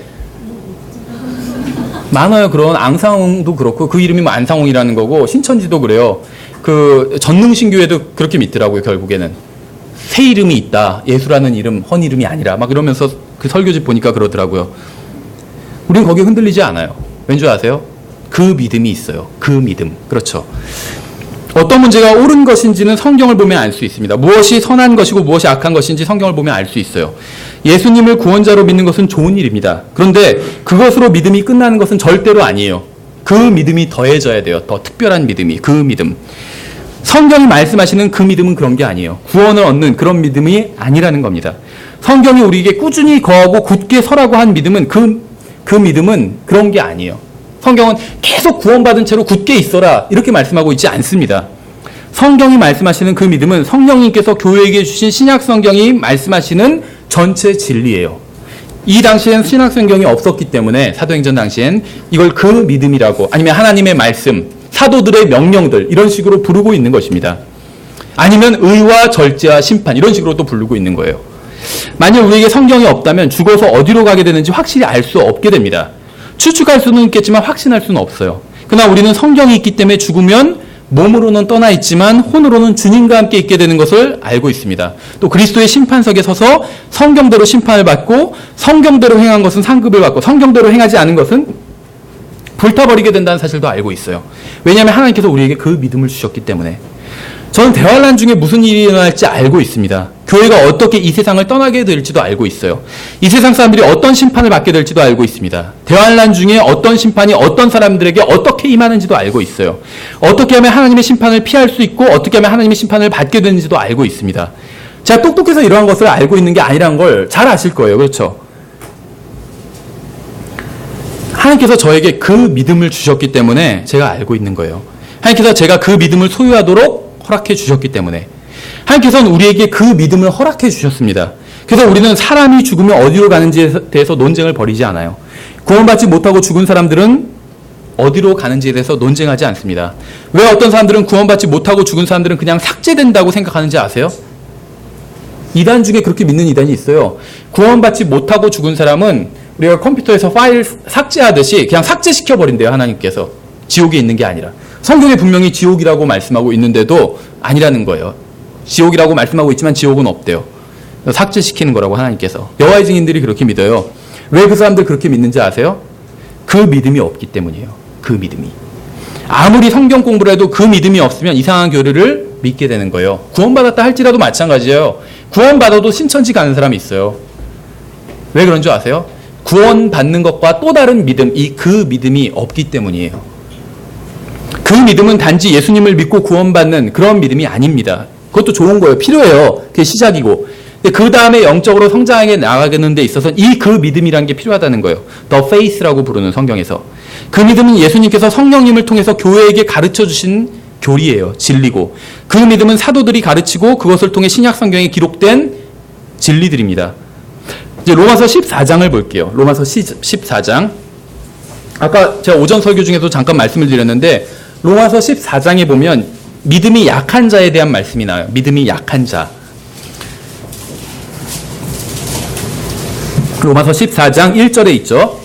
많아요. 그런 앙상홍도 그렇고 그 이름이 뭐 안상홍이라는 거고 신천지도 그래요. 그 전능신교회도 그렇게 믿더라고요. 결국에는 새 이름이 있다. 예수라는 이름, 헌 이름이 아니라 막 이러면서 그 설교집 보니까 그러더라고요. 우리는 거기에 흔들리지 않아요. 왠지 아세요? 그 믿음이 있어요. 그 믿음. 그렇죠. 어떤 문제가 옳은 것인지는 성경을 보면 알 수 있습니다. 무엇이 선한 것이고 무엇이 악한 것인지 성경을 보면 알 수 있어요. 예수님을 구원자로 믿는 것은 좋은 일입니다. 그런데 그것으로 믿음이 끝나는 것은 절대로 아니에요. 그 믿음이 더해져야 돼요. 더 특별한 믿음이. 그 믿음. 성경이 말씀하시는 그 믿음은 그런 게 아니에요. 구원을 얻는 그런 믿음이 아니라는 겁니다. 성경이 우리에게 꾸준히 거하고 굳게 서라고 한 믿음은 그 믿음은 그런 게 아니에요. 성경은 계속 구원받은 채로 굳게 있어라 이렇게 말씀하고 있지 않습니다. 성경이 말씀하시는 그 믿음은 성령님께서 교회에게 주신 신약 성경이 말씀하시는 전체 진리예요. 이 당시엔 신약 성경이 없었기 때문에 사도행전 당시엔 이걸 그 믿음이라고 아니면 하나님의 말씀, 사도들의 명령들 이런 식으로 부르고 있는 것입니다. 아니면 의와 절제와 심판 이런 식으로 또 부르고 있는 거예요. 만약 우리에게 성경이 없다면 죽어서 어디로 가게 되는지 확실히 알 수 없게 됩니다. 추측할 수는 있겠지만 확신할 수는 없어요. 그러나 우리는 성경이 있기 때문에 죽으면 몸으로는 떠나 있지만 혼으로는 주님과 함께 있게 되는 것을 알고 있습니다. 또 그리스도의 심판석에 서서 성경대로 심판을 받고 성경대로 행한 것은 상급을 받고 성경대로 행하지 않은 것은 불타버리게 된다는 사실도 알고 있어요. 왜냐하면 하나님께서 우리에게 그 믿음을 주셨기 때문에. 저는 대환란 중에 무슨 일이 일어날지 알고 있습니다. 교회가 어떻게 이 세상을 떠나게 될지도 알고 있어요. 이 세상 사람들이 어떤 심판을 받게 될지도 알고 있습니다. 대환란 중에 어떤 심판이 어떤 사람들에게 어떻게 임하는지도 알고 있어요. 어떻게 하면 하나님의 심판을 피할 수 있고 어떻게 하면 하나님의 심판을 받게 되는지도 알고 있습니다. 제가 똑똑해서 이러한 것을 알고 있는 게 아니라는 걸 잘 아실 거예요. 그렇죠? 하나님께서 저에게 그 믿음을 주셨기 때문에 제가 알고 있는 거예요. 하나님께서 제가 그 믿음을 소유하도록 허락해 주셨기 때문에 하나님께서는 우리에게 그 믿음을 허락해 주셨습니다. 그래서 우리는 사람이 죽으면 어디로 가는지에 대해서 논쟁을 벌이지 않아요. 구원받지 못하고 죽은 사람들은 어디로 가는지에 대해서 논쟁하지 않습니다. 왜 어떤 사람들은 구원받지 못하고 죽은 사람들은 그냥 삭제된다고 생각하는지 아세요? 이단 중에 그렇게 믿는 이단이 있어요. 구원받지 못하고 죽은 사람은 우리가 컴퓨터에서 파일 삭제하듯이 그냥 삭제시켜버린대요. 하나님께서. 지옥에 있는 게 아니라. 성경에 분명히 지옥이라고 말씀하고 있는데도 아니라는 거예요. 지옥이라고 말씀하고 있지만 지옥은 없대요. 삭제시키는 거라고 하나님께서. 여호와의 증인들이 그렇게 믿어요. 왜 그 사람들 그렇게 믿는지 아세요? 그 믿음이 없기 때문이에요. 그 믿음이. 아무리 성경 공부를 해도 그 믿음이 없으면 이상한 교리를 믿게 되는 거예요. 구원받았다 할지라도 마찬가지예요. 구원받아도 신천지 가는 사람이 있어요. 왜 그런 줄 아세요? 구원받는 것과 또 다른 믿음, 그 믿음이 없기 때문이에요. 그 믿음은 단지 예수님을 믿고 구원받는 그런 믿음이 아닙니다. 그것도 좋은 거예요. 필요해요. 그게 시작이고. 그 다음에 영적으로 성장해 나가는 데 있어서는 이 그 믿음이라는 게 필요하다는 거예요. The faith라고 부르는 성경에서. 그 믿음은 예수님께서 성령님을 통해서 교회에게 가르쳐 주신 교리예요. 진리고. 그 믿음은 사도들이 가르치고 그것을 통해 신약 성경에 기록된 진리들입니다. 이제 로마서 14장을 볼게요. 로마서 14장. 아까 제가 오전 설교 중에도 잠깐 말씀을 드렸는데 로마서 14장에 보면 믿음이 약한 자에 대한 말씀이 나와요. 믿음이 약한 자. 로마서 14장 1절에 있죠.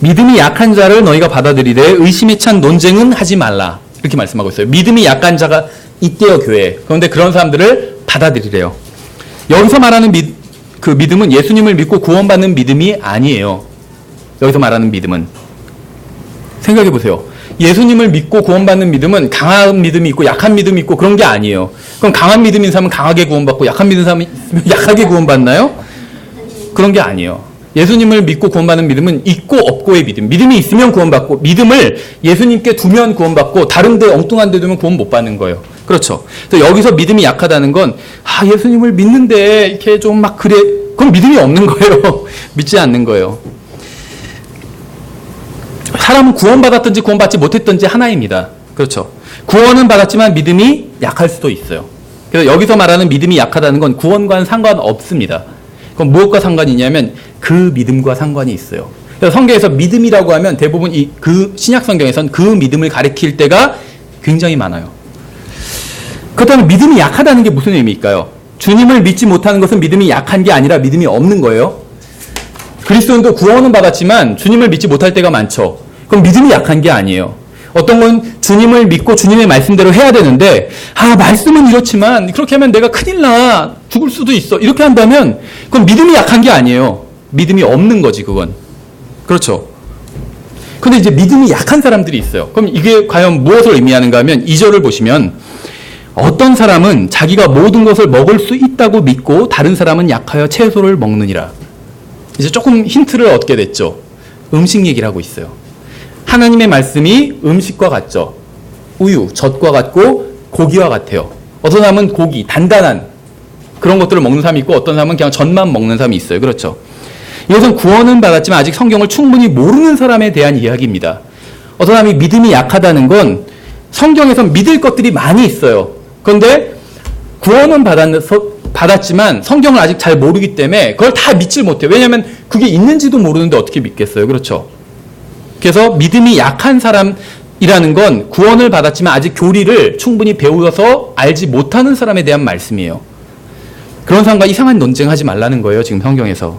믿음이 약한 자를 너희가 받아들이되 의심에 찬 논쟁은 하지 말라. 이렇게 말씀하고 있어요. 믿음이 약한 자가 있대요, 교회에. 그런데 그런 사람들을 받아들이래요. 여기서 말하는 그 믿음은 예수님을 믿고 구원받는 믿음이 아니에요. 여기서 말하는 믿음은. 생각해 보세요. 예수님을 믿고 구원받는 믿음은 강한 믿음이 있고 약한 믿음이 있고 그런 게 아니에요. 그럼 강한 믿음인 사람은 강하게 구원받고 약한 믿음인 사람은 약하게 구원받나요? 그런 게 아니에요. 예수님을 믿고 구원받는 믿음은 있고 없고의 믿음. 믿음이 있으면 구원받고 믿음을 예수님께 두면 구원받고 다른 데 엉뚱한 데 두면 구원 못 받는 거예요. 그렇죠. 그래서 여기서 믿음이 약하다는 건 예수님을 믿는데 이렇게 좀 막 그래. 그럼 믿음이 없는 거예요. 믿지 않는 거예요. 사람은 구원받았든지 구원받지 못했든지 하나입니다. 그렇죠. 구원은 받았지만 믿음이 약할 수도 있어요. 그래서 여기서 말하는 믿음이 약하다는 건 구원과는 상관없습니다. 그럼 무엇과 상관이 있냐면 그 믿음과 상관이 있어요. 그래서 성경에서 믿음이라고 하면 대부분 그 신약 성경에선 그 믿음을 가리킬 때가 굉장히 많아요. 그렇다면 믿음이 약하다는 게 무슨 의미일까요? 주님을 믿지 못하는 것은 믿음이 약한 게 아니라 믿음이 없는 거예요. 그리스도인도 구원은 받았지만 주님을 믿지 못할 때가 많죠. 그럼 믿음이 약한 게 아니에요. 어떤 건 주님을 믿고 주님의 말씀대로 해야 되는데 말씀은 이렇지만 그렇게 하면 내가 큰일 나 죽을 수도 있어 이렇게 한다면 그건 믿음이 약한 게 아니에요. 믿음이 없는 거지 그건. 그렇죠. 근데 이제 믿음이 약한 사람들이 있어요. 그럼 이게 과연 무엇을 의미하는가 하면 2절을 보시면 어떤 사람은 자기가 모든 것을 먹을 수 있다고 믿고 다른 사람은 약하여 채소를 먹느니라. 이제 조금 힌트를 얻게 됐죠. 음식 얘기를 하고 있어요. 하나님의 말씀이 음식과 같죠. 우유, 젖과 같고 고기와 같아요. 어떤 사람은 고기, 단단한 그런 것들을 먹는 사람이 있고 어떤 사람은 그냥 젖만 먹는 사람이 있어요. 그렇죠. 이것은 구원은 받았지만 아직 성경을 충분히 모르는 사람에 대한 이야기입니다. 어떤 사람이 믿음이 약하다는 건 성경에서 믿을 것들이 많이 있어요. 그런데 구원은 받았지만 성경을 아직 잘 모르기 때문에 그걸 다 믿질 못해요. 왜냐하면 그게 있는지도 모르는데 어떻게 믿겠어요. 그렇죠. 그래서 믿음이 약한 사람이라는 건 구원을 받았지만 아직 교리를 충분히 배워서 알지 못하는 사람에 대한 말씀이에요. 그런 사람과 이상한 논쟁하지 말라는 거예요. 지금 성경에서.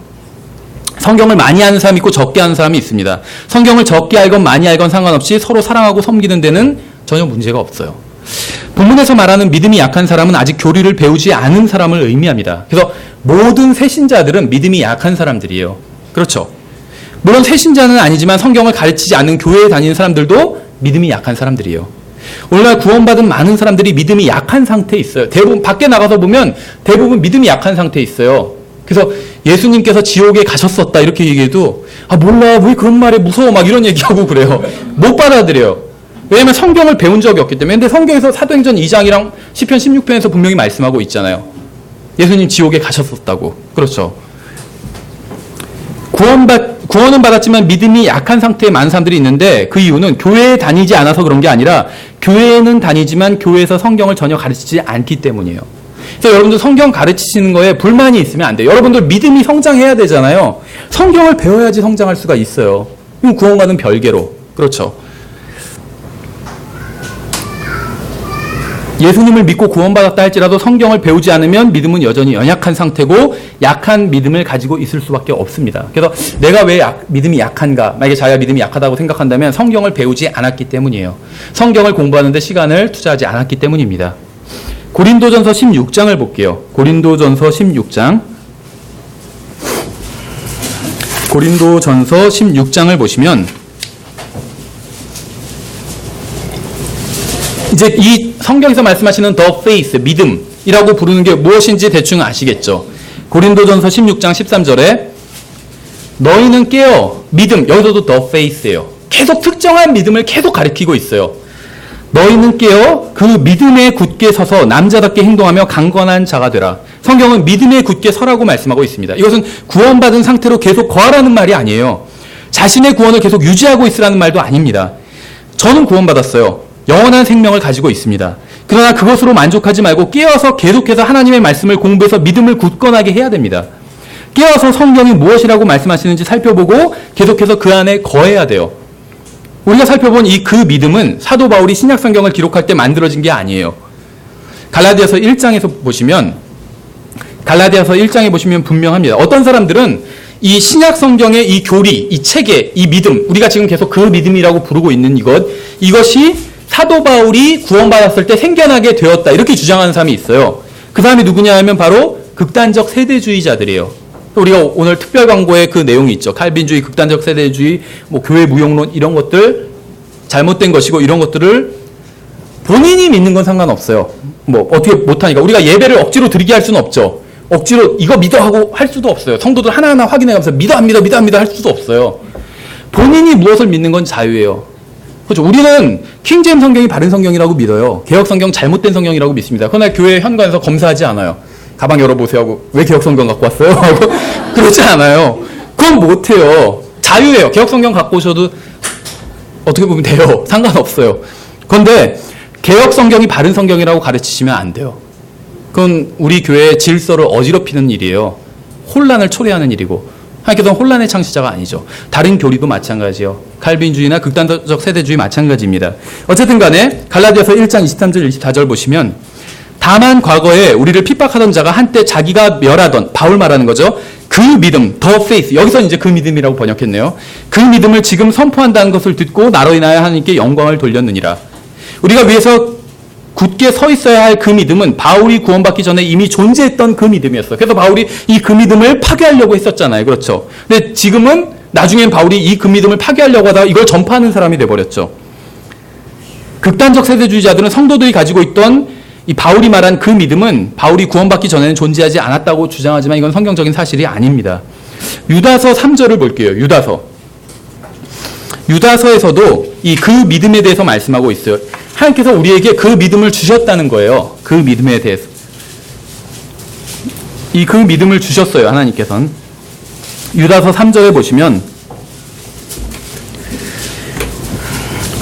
성경을 많이 아는 사람이 있고 적게 아는 사람이 있습니다. 성경을 적게 알건 많이 알건 상관없이 서로 사랑하고 섬기는 데는 전혀 문제가 없어요. 본문에서 말하는 믿음이 약한 사람은 아직 교리를 배우지 않은 사람을 의미합니다. 그래서 모든 새신자들은 믿음이 약한 사람들이에요. 그렇죠. 물론 새신자는 아니지만 성경을 가르치지 않는 교회에 다니는 사람들도 믿음이 약한 사람들이에요. 오늘날 구원받은 많은 사람들이 믿음이 약한 상태에 있어요. 대부분 밖에 나가서 보면 대부분 믿음이 약한 상태에 있어요. 그래서 예수님께서 지옥에 가셨었다 이렇게 얘기해도 몰라 왜 그런 말에 무서워 막 이런 얘기하고 그래요. 못 받아들여요. 왜냐하면 성경을 배운 적이 없기 때문에. 근데 성경에서 사도행전 2장이랑 시편 16편에서 분명히 말씀하고 있잖아요. 예수님 지옥에 가셨었다고. 그렇죠. 구원은 받았지만 믿음이 약한 상태에 많은 사람들이 있는데 그 이유는 교회에 다니지 않아서 그런 게 아니라 교회에는 다니지만 교회에서 성경을 전혀 가르치지 않기 때문이에요. 그래서 여러분들 성경 가르치시는 거에 불만이 있으면 안 돼요. 여러분들 믿음이 성장해야 되잖아요. 성경을 배워야지 성장할 수가 있어요. 이건 구원과는 별개로. 그렇죠. 예수님을 믿고 구원받았다 할지라도 성경을 배우지 않으면 믿음은 여전히 연약한 상태고 약한 믿음을 가지고 있을 수밖에 없습니다. 그래서 내가 왜 믿음이 약한가? 만약에 자기가 믿음이 약하다고 생각한다면 성경을 배우지 않았기 때문이에요. 성경을 공부하는 데 시간을 투자하지 않았기 때문입니다. 고린도전서 16장을 볼게요. 고린도전서 16장. 고린도전서 16장을 보시면 이제 이 성경에서 말씀하시는 the faith, 믿음이라고 부르는 게 무엇인지 대충 아시겠죠? 고린도전서 16장 13절에 너희는 깨어 믿음, 여기서도 the faith예요. 계속 특정한 믿음을 계속 가리키고 있어요. 너희는 깨어 그 믿음에 굳게 서서 남자답게 행동하며 강건한 자가 되라. 성경은 믿음에 굳게 서라고 말씀하고 있습니다. 이것은 구원받은 상태로 계속 거하라는 말이 아니에요. 자신의 구원을 계속 유지하고 있으라는 말도 아닙니다. 저는 구원받았어요. 영원한 생명을 가지고 있습니다. 그러나 그것으로 만족하지 말고 깨어서 계속해서 하나님의 말씀을 공부해서 믿음을 굳건하게 해야 됩니다. 깨어서 성경이 무엇이라고 말씀하시는지 살펴보고 계속해서 그 안에 거해야 돼요. 우리가 살펴본 그 믿음은 사도 바울이 신약 성경을 기록할 때 만들어진 게 아니에요. 갈라디아서 1장에 보시면 분명합니다. 어떤 사람들은 이 신약 성경의 이 교리, 이 체계, 이 믿음, 우리가 지금 계속 그 믿음이라고 부르고 있는 이것이 사도 바울이 구원받았을 때 생겨나게 되었다, 이렇게 주장하는 사람이 있어요. 그 사람이 누구냐 하면 바로 극단적 세대주의자들이에요. 우리가 오늘 특별 광고에 그 내용이 있죠. 칼빈주의, 극단적 세대주의, 교회 무용론, 이런 것들 잘못된 것이고, 이런 것들을 본인이 믿는 건 상관없어요. 어떻게 못하니까. 우리가 예배를 억지로 드리게 할 수는 없죠. 억지로 이거 믿어 하고 할 수도 없어요. 성도들 하나하나 확인해가면서 믿어 안 믿어 할 수도 없어요. 본인이 무엇을 믿는 건 자유예요. 그렇죠. 우리는 킹제임스 성경이 바른 성경이라고 믿어요. 개혁 성경 잘못된 성경이라고 믿습니다. 그러나 교회 현관에서 검사하지 않아요. 가방 열어보세요 하고 왜 개혁 성경 갖고 왔어요? 하고 그러지 않아요. 그건 못해요. 자유예요. 개혁 성경 갖고 오셔도 어떻게 보면 돼요. 상관없어요. 그런데 개혁 성경이 바른 성경이라고 가르치시면 안 돼요. 그건 우리 교회의 질서를 어지럽히는 일이에요. 혼란을 초래하는 일이고, 하나님께서는 혼란의 창시자가 아니죠. 다른 교리도 마찬가지예요. 칼빈주의나 극단적 세대주의 마찬가지입니다. 어쨌든 간에 갈라디아서 1장 23절 24절 보시면, 다만 과거에 우리를 핍박하던 자가 한때 자기가 멸하던, 바울 말하는 거죠. 그 믿음, the faith, 여기서 이제 그 믿음이라고 번역했네요. 그 믿음을 지금 선포한다는 것을 듣고 나로 인하여 하나님께 영광을 돌렸느니라. 우리가 위에서 굳게 서 있어야 할 그 믿음은 바울이 구원받기 전에 이미 존재했던 그 믿음이었어요. 그래서 바울이 그 믿음을 파괴하려고 했었잖아요. 그렇죠. 근데 지금은 나중엔 바울이 그 믿음을 파괴하려고 하다가 이걸 전파하는 사람이 돼버렸죠. 극단적 세대주의자들은 성도들이 가지고 있던 이 바울이 말한 그 믿음은 바울이 구원받기 전에는 존재하지 않았다고 주장하지만 이건 성경적인 사실이 아닙니다. 유다서 3절을 볼게요. 유다서에서도 그 믿음에 대해서 말씀하고 있어요. 하나님께서 우리에게 그 믿음을 주셨다는 거예요. 그 믿음에 대해서. 그 믿음을 주셨어요. 하나님께서는. 유다서 3절에 보시면,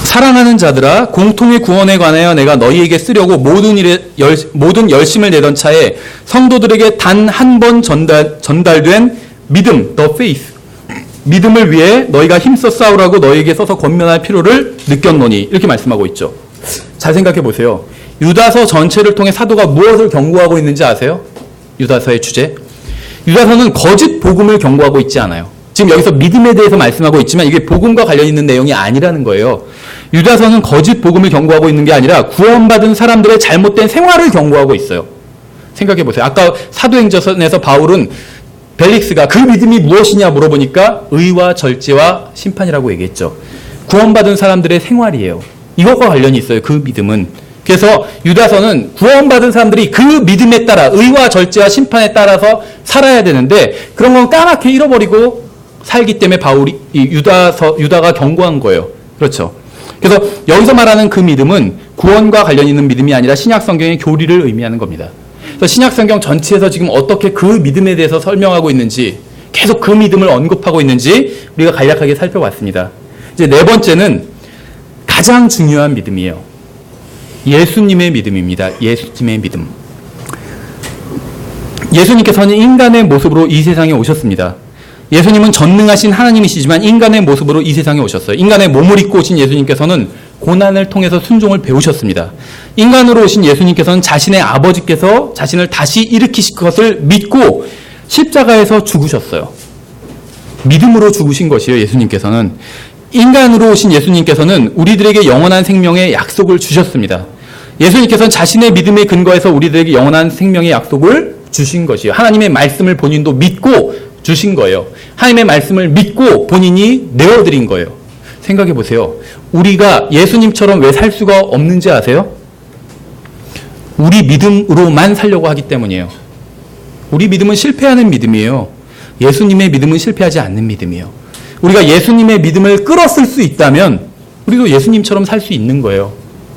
사랑하는 자들아, 공통의 구원에 관하여 내가 너희에게 쓰려고 모든 열심을 내던 차에 성도들에게 단 한 번 전달된 믿음, the faith, 믿음을 위해 너희가 힘써 싸우라고 너희에게 써서 권면할 필요를 느꼈노니, 이렇게 말씀하고 있죠. 잘 생각해 보세요. 유다서 전체를 통해 사도가 무엇을 경고하고 있는지 아세요? 유다서의 주제. 유다서는 거짓 복음을 경고하고 있지 않아요. 지금 여기서 믿음에 대해서 말씀하고 있지만 이게 복음과 관련 있는 내용이 아니라는 거예요. 유다서는 거짓 복음을 경고하고 있는 게 아니라 구원받은 사람들의 잘못된 생활을 경고하고 있어요. 생각해 보세요. 아까 사도행전에서 바울은 벨릭스가 그 믿음이 무엇이냐 물어보니까 의와 절제와 심판이라고 얘기했죠. 구원받은 사람들의 생활이에요. 이것과 관련이 있어요. 그 믿음은. 그래서 유다서는 구원받은 사람들이 그 믿음에 따라 의와 절제와 심판에 따라서 살아야 되는데 그런 건 까맣게 잃어버리고 살기 때문에 유다가 경고한 거예요. 그렇죠. 그래서 여기서 말하는 그 믿음은 구원과 관련 있는 믿음이 아니라 신약 성경의 교리를 의미하는 겁니다. 그래서 신약 성경 전체에서 지금 어떻게 그 믿음에 대해서 설명하고 있는지, 계속 그 믿음을 언급하고 있는지 우리가 간략하게 살펴봤습니다. 이제 네 번째는 가장 중요한 믿음이에요. 예수님의 믿음입니다. 예수님의 믿음. 예수님께서는 인간의 모습으로 이 세상에 오셨습니다. 예수님은 전능하신 하나님이시지만 인간의 모습으로 이 세상에 오셨어요. 인간의 몸을 입고 오신 예수님께서는 고난을 통해서 순종을 배우셨습니다. 인간으로 오신 예수님께서는 자신의 아버지께서 자신을 다시 일으키실 것을 믿고 십자가에서 죽으셨어요. 믿음으로 죽으신 것이에요. 예수님께서는. 인간으로 오신 예수님께서는 우리들에게 영원한 생명의 약속을 주셨습니다. 예수님께서는 자신의 믿음에 근거해서 우리들에게 영원한 생명의 약속을 주신 것이에요. 하나님의 말씀을 본인도 믿고 주신 거예요. 하나님의 말씀을 믿고 본인이 내어드린 거예요. 생각해 보세요. 우리가 예수님처럼 왜 살 수가 없는지 아세요? 우리 믿음으로만 살려고 하기 때문이에요. 우리 믿음은 실패하는 믿음이에요. 예수님의 믿음은 실패하지 않는 믿음이에요. 우리가 예수님의 믿음을 끌었을 수 있다면 우리도 예수님처럼 살 수 있는 거예요.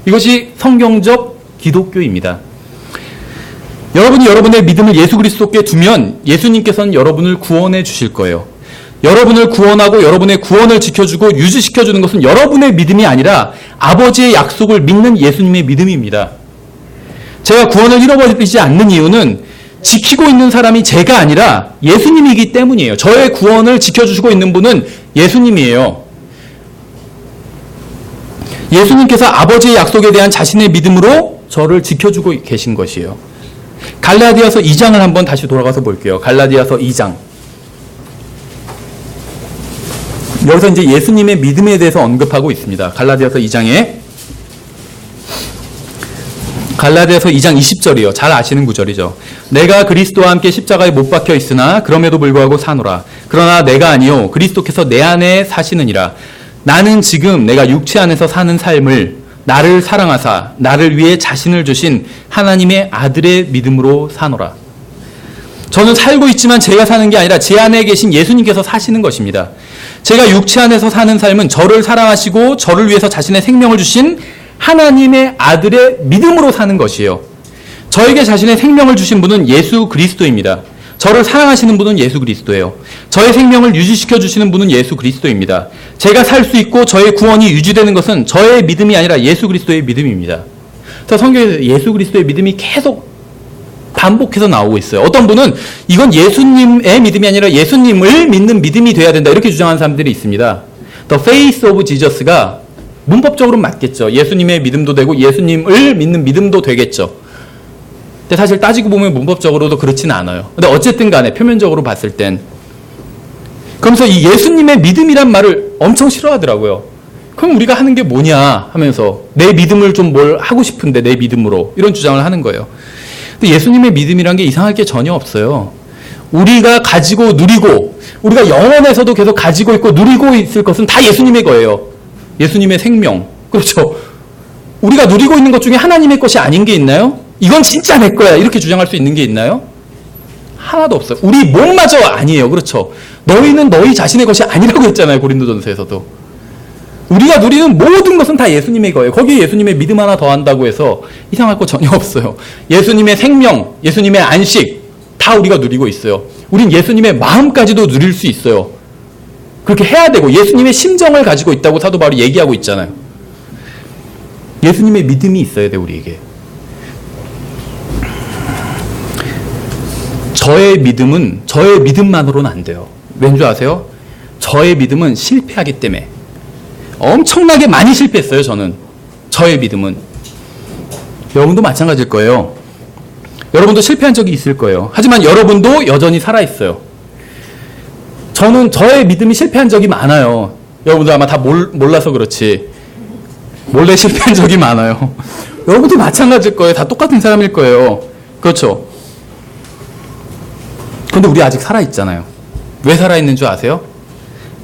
이것이 성경적 기독교입니다. 여러분이 여러분의 믿음을 예수 그리스도께 두면 예수님께서는 여러분을 구원해 주실 거예요. 여러분을 구원하고 여러분의 구원을 지켜주고 유지시켜주는 것은 여러분의 믿음이 아니라 아버지의 약속을 믿는 예수님의 믿음입니다. 제가 구원을 잃어버리지 않는 이유는 지키고 있는 사람이 제가 아니라 예수님이기 때문이에요. 저의 구원을 지켜주시고 있는 분은 예수님이에요. 예수님께서 아버지의 약속에 대한 자신의 믿음으로 저를 지켜주고 계신 것이에요. 갈라디아서 2장을 한번 다시 돌아가서 볼게요. 갈라디아서 2장. 여기서 이제 예수님의 믿음에 대해서 언급하고 있습니다. 갈라디아서 2장 20절이요. 잘 아시는 구절이죠. 내가 그리스도와 함께 십자가에 못 박혀 있으나 그럼에도 불구하고 사노라. 그러나 내가 아니요 그리스도께서 내 안에 사시느니라. 나는 지금 내가 육체 안에서 사는 삶을 나를 사랑하사 나를 위해 자신을 주신 하나님의 아들의 믿음으로 사노라. 저는 살고 있지만 제가 사는 게 아니라 제 안에 계신 예수님께서 사시는 것입니다. 제가 육체 안에서 사는 삶은 저를 사랑하시고 저를 위해서 자신의 생명을 주신 하나님의 아들의 믿음으로 사는 것이에요. 저에게 자신의 생명을 주신 분은 예수 그리스도입니다. 저를 사랑하시는 분은 예수 그리스도예요. 저의 생명을 유지시켜 주시는 분은 예수 그리스도입니다. 제가 살 수 있고 저의 구원이 유지되는 것은 저의 믿음이 아니라 예수 그리스도의 믿음입니다. 그래서 성경에서 예수 그리스도의 믿음이 계속 반복해서 나오고 있어요. 어떤 분은 이건 예수님의 믿음이 아니라 예수님을 믿는 믿음이 돼야 된다 이렇게 주장하는 사람들이 있습니다. The faith of Jesus가 문법적으로는 맞겠죠. 예수님의 믿음도 되고 예수님을 믿는 믿음도 되겠죠. 근데 사실 따지고 보면 문법적으로도 그렇지는 않아요. 근데 어쨌든 간에 표면적으로 봤을 땐 그러면서 이 예수님의 믿음이란 말을 엄청 싫어하더라고요. 그럼 우리가 하는 게 뭐냐 하면서 내 믿음을 좀 뭘 하고 싶은데 내 믿음으로 이런 주장을 하는 거예요. 근데 예수님의 믿음이란 게 이상할 게 전혀 없어요. 우리가 가지고 누리고 우리가 영원에서도 계속 가지고 있고 누리고 있을 것은 다 예수님의 거예요. 예수님의 생명. 그렇죠. 우리가 누리고 있는 것 중에 하나님의 것이 아닌 게 있나요? 이건 진짜 내 거야. 이렇게 주장할 수 있는 게 있나요? 하나도 없어요. 우리 몸마저 아니에요. 그렇죠. 너희는 너희 자신의 것이 아니라고 했잖아요. 고린도전서에서도. 우리가 누리는 모든 것은 다 예수님의 거예요. 거기에 예수님의 믿음 하나 더한다고 해서 이상할 거 전혀 없어요. 예수님의 생명, 예수님의 안식 다 우리가 누리고 있어요. 우린 예수님의 마음까지도 누릴 수 있어요. 그렇게 해야 되고 예수님의 심정을 가지고 있다고 사도 바울이 얘기하고 있잖아요. 예수님의 믿음이 있어야 돼 우리에게. 저의 믿음은 저의 믿음만으로는 안 돼요. 왠지 아세요? 저의 믿음은 실패하기 때문에 엄청나게 많이 실패했어요. 저는 저의 믿음은. 여러분도 마찬가지일 거예요. 여러분도 실패한 적이 있을 거예요. 하지만 여러분도 여전히 살아있어요. 저는 저의 믿음이 실패한 적이 많아요. 여러분도 아마 다 몰라서 그렇지 몰래 실패한 적이 많아요. 여러분도 마찬가지일 거예요. 다 똑같은 사람일 거예요. 그렇죠? 그런데 우리 아직 살아있잖아요. 왜 살아있는 줄 아세요?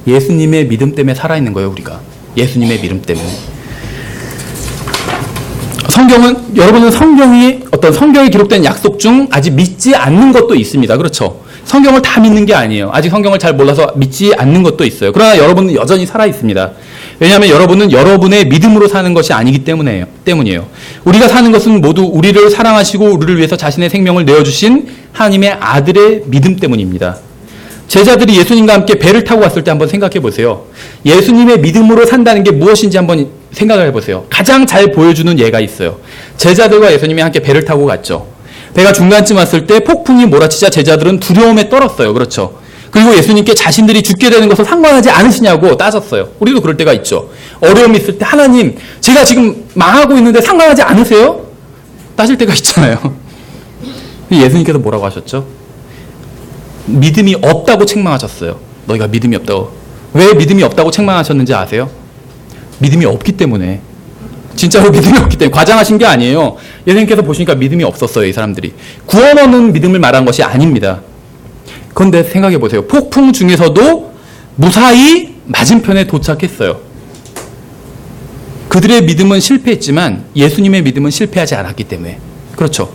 예수님의 믿음 때문에 살아있는 거예요. 우리가 예수님의 믿음 때문에. 성경은 여러분은 성경에 기록된 약속 중 아직 믿지 않는 것도 있습니다. 그렇죠? 성경을 다 믿는 게 아니에요. 아직 성경을 잘 몰라서 믿지 않는 것도 있어요. 그러나 여러분은 여전히 살아있습니다. 왜냐하면 여러분은 여러분의 믿음으로 사는 것이 아니기 때문이에요. 우리가 사는 것은 모두 우리를 사랑하시고 우리를 위해서 자신의 생명을 내어주신 하나님의 아들의 믿음 때문입니다. 제자들이 예수님과 함께 배를 타고 갔을 때 한번 생각해 보세요. 예수님의 믿음으로 산다는 게 무엇인지 한번 생각을 해보세요. 가장 잘 보여주는 예가 있어요. 제자들과 예수님이 함께 배를 타고 갔죠. 배가 중간쯤 왔을 때 폭풍이 몰아치자 제자들은 두려움에 떨었어요. 그렇죠? 그리고 예수님께 자신들이 죽게 되는 것을 상관하지 않으시냐고 따졌어요. 우리도 그럴 때가 있죠. 어려움이 있을 때 하나님 제가 지금 망하고 있는데 상관하지 않으세요? 따질 때가 있잖아요. 예수님께서 뭐라고 하셨죠? 믿음이 없다고 책망하셨어요. 너희가 믿음이 없다고. 왜 믿음이 없다고 책망하셨는지 아세요? 믿음이 없기 때문에. 진짜로 믿음이 없기 때문에. 과장하신 게 아니에요. 예수님께서 보시니까 믿음이 없었어요. 이 사람들이. 구원 얻는 믿음을 말한 것이 아닙니다. 그런데 생각해 보세요. 폭풍 중에서도 무사히 맞은편에 도착했어요. 그들의 믿음은 실패했지만 예수님의 믿음은 실패하지 않았기 때문에. 그렇죠.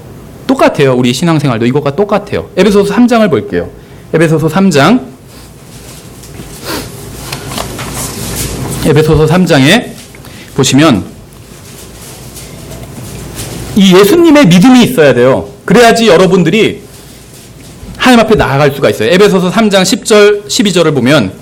똑같아요. 우리 신앙생활도 이것과 똑같아요. 에베소서 3장을 볼게요. 에베소서 3장. 에베소서 3장에 보시면 이 예수님의 믿음이 있어야 돼요. 그래야지 여러분들이 하나님 앞에 나아갈 수가 있어요. 에베소서 3장 10절, 12절을 보면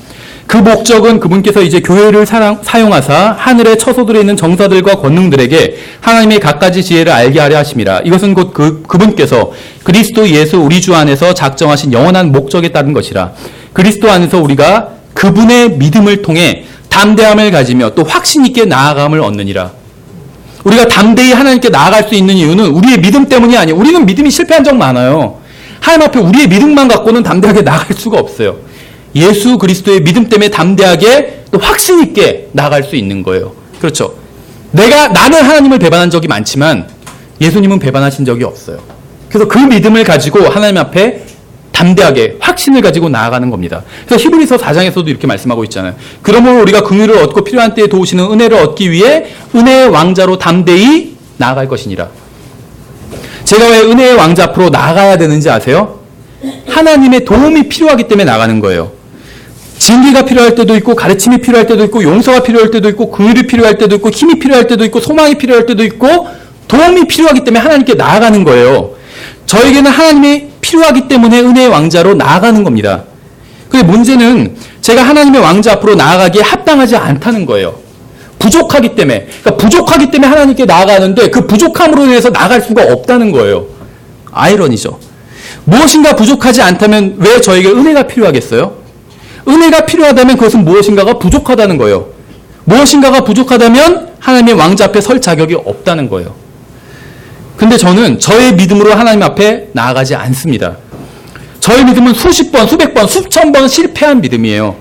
그 목적은 그분께서 이제 교회를 사용하사 하늘의 처소들에 있는 정사들과 권능들에게 하나님의 갖가지 지혜를 알게 하려 하심이라. 이것은 곧 그분께서 그리스도 예수 우리 주 안에서 작정하신 영원한 목적에 따른 것이라. 그리스도 안에서 우리가 그분의 믿음을 통해 담대함을 가지며 또 확신 있게 나아감을 얻느니라. 우리가 담대히 하나님께 나아갈 수 있는 이유는 우리의 믿음 때문이 아니에요. 우리는 믿음이 실패한 적 많아요. 하나님 앞에 우리의 믿음만 갖고는 담대하게 나아갈 수가 없어요. 예수 그리스도의 믿음 때문에 담대하게 또 확신 있게 나아갈 수 있는 거예요. 그렇죠. 나는 하나님을 배반한 적이 많지만 예수님은 배반하신 적이 없어요. 그래서 그 믿음을 가지고 하나님 앞에 담대하게 확신을 가지고 나아가는 겁니다. 그래서 히브리서 4장에서도 이렇게 말씀하고 있잖아요. 그러므로 우리가 긍휼을 얻고 필요한 때에 도우시는 은혜를 얻기 위해 은혜의 왕자로 담대히 나아갈 것이니라. 제가 왜 은혜의 왕자 앞으로 나아가야 되는지 아세요? 하나님의 도움이 필요하기 때문에 나가는 거예요. 진리가 필요할 때도 있고 가르침이 필요할 때도 있고 용서가 필요할 때도 있고 긍휼이 필요할 때도 있고 힘이 필요할 때도 있고 소망이 필요할 때도 있고 도움이 필요하기 때문에 하나님께 나아가는 거예요. 저에게는 하나님이 필요하기 때문에 은혜의 왕자로 나아가는 겁니다. 근데 문제는 제가 하나님의 왕자 앞으로 나아가기에 합당하지 않다는 거예요. 부족하기 때문에. 그러니까 부족하기 때문에 하나님께 나아가는데 그 부족함으로 인해서 나아갈 수가 없다는 거예요. 아이러니죠. 무엇인가 부족하지 않다면 왜 저에게 은혜가 필요하겠어요? 은혜가 필요하다면 그것은 무엇인가가 부족하다는 거예요. 무엇인가가 부족하다면 하나님의 왕자 앞에 설 자격이 없다는 거예요. 근데 저는 저의 믿음으로 하나님 앞에 나아가지 않습니다. 저의 믿음은 수십 번, 수백 번, 수천 번 실패한 믿음이에요.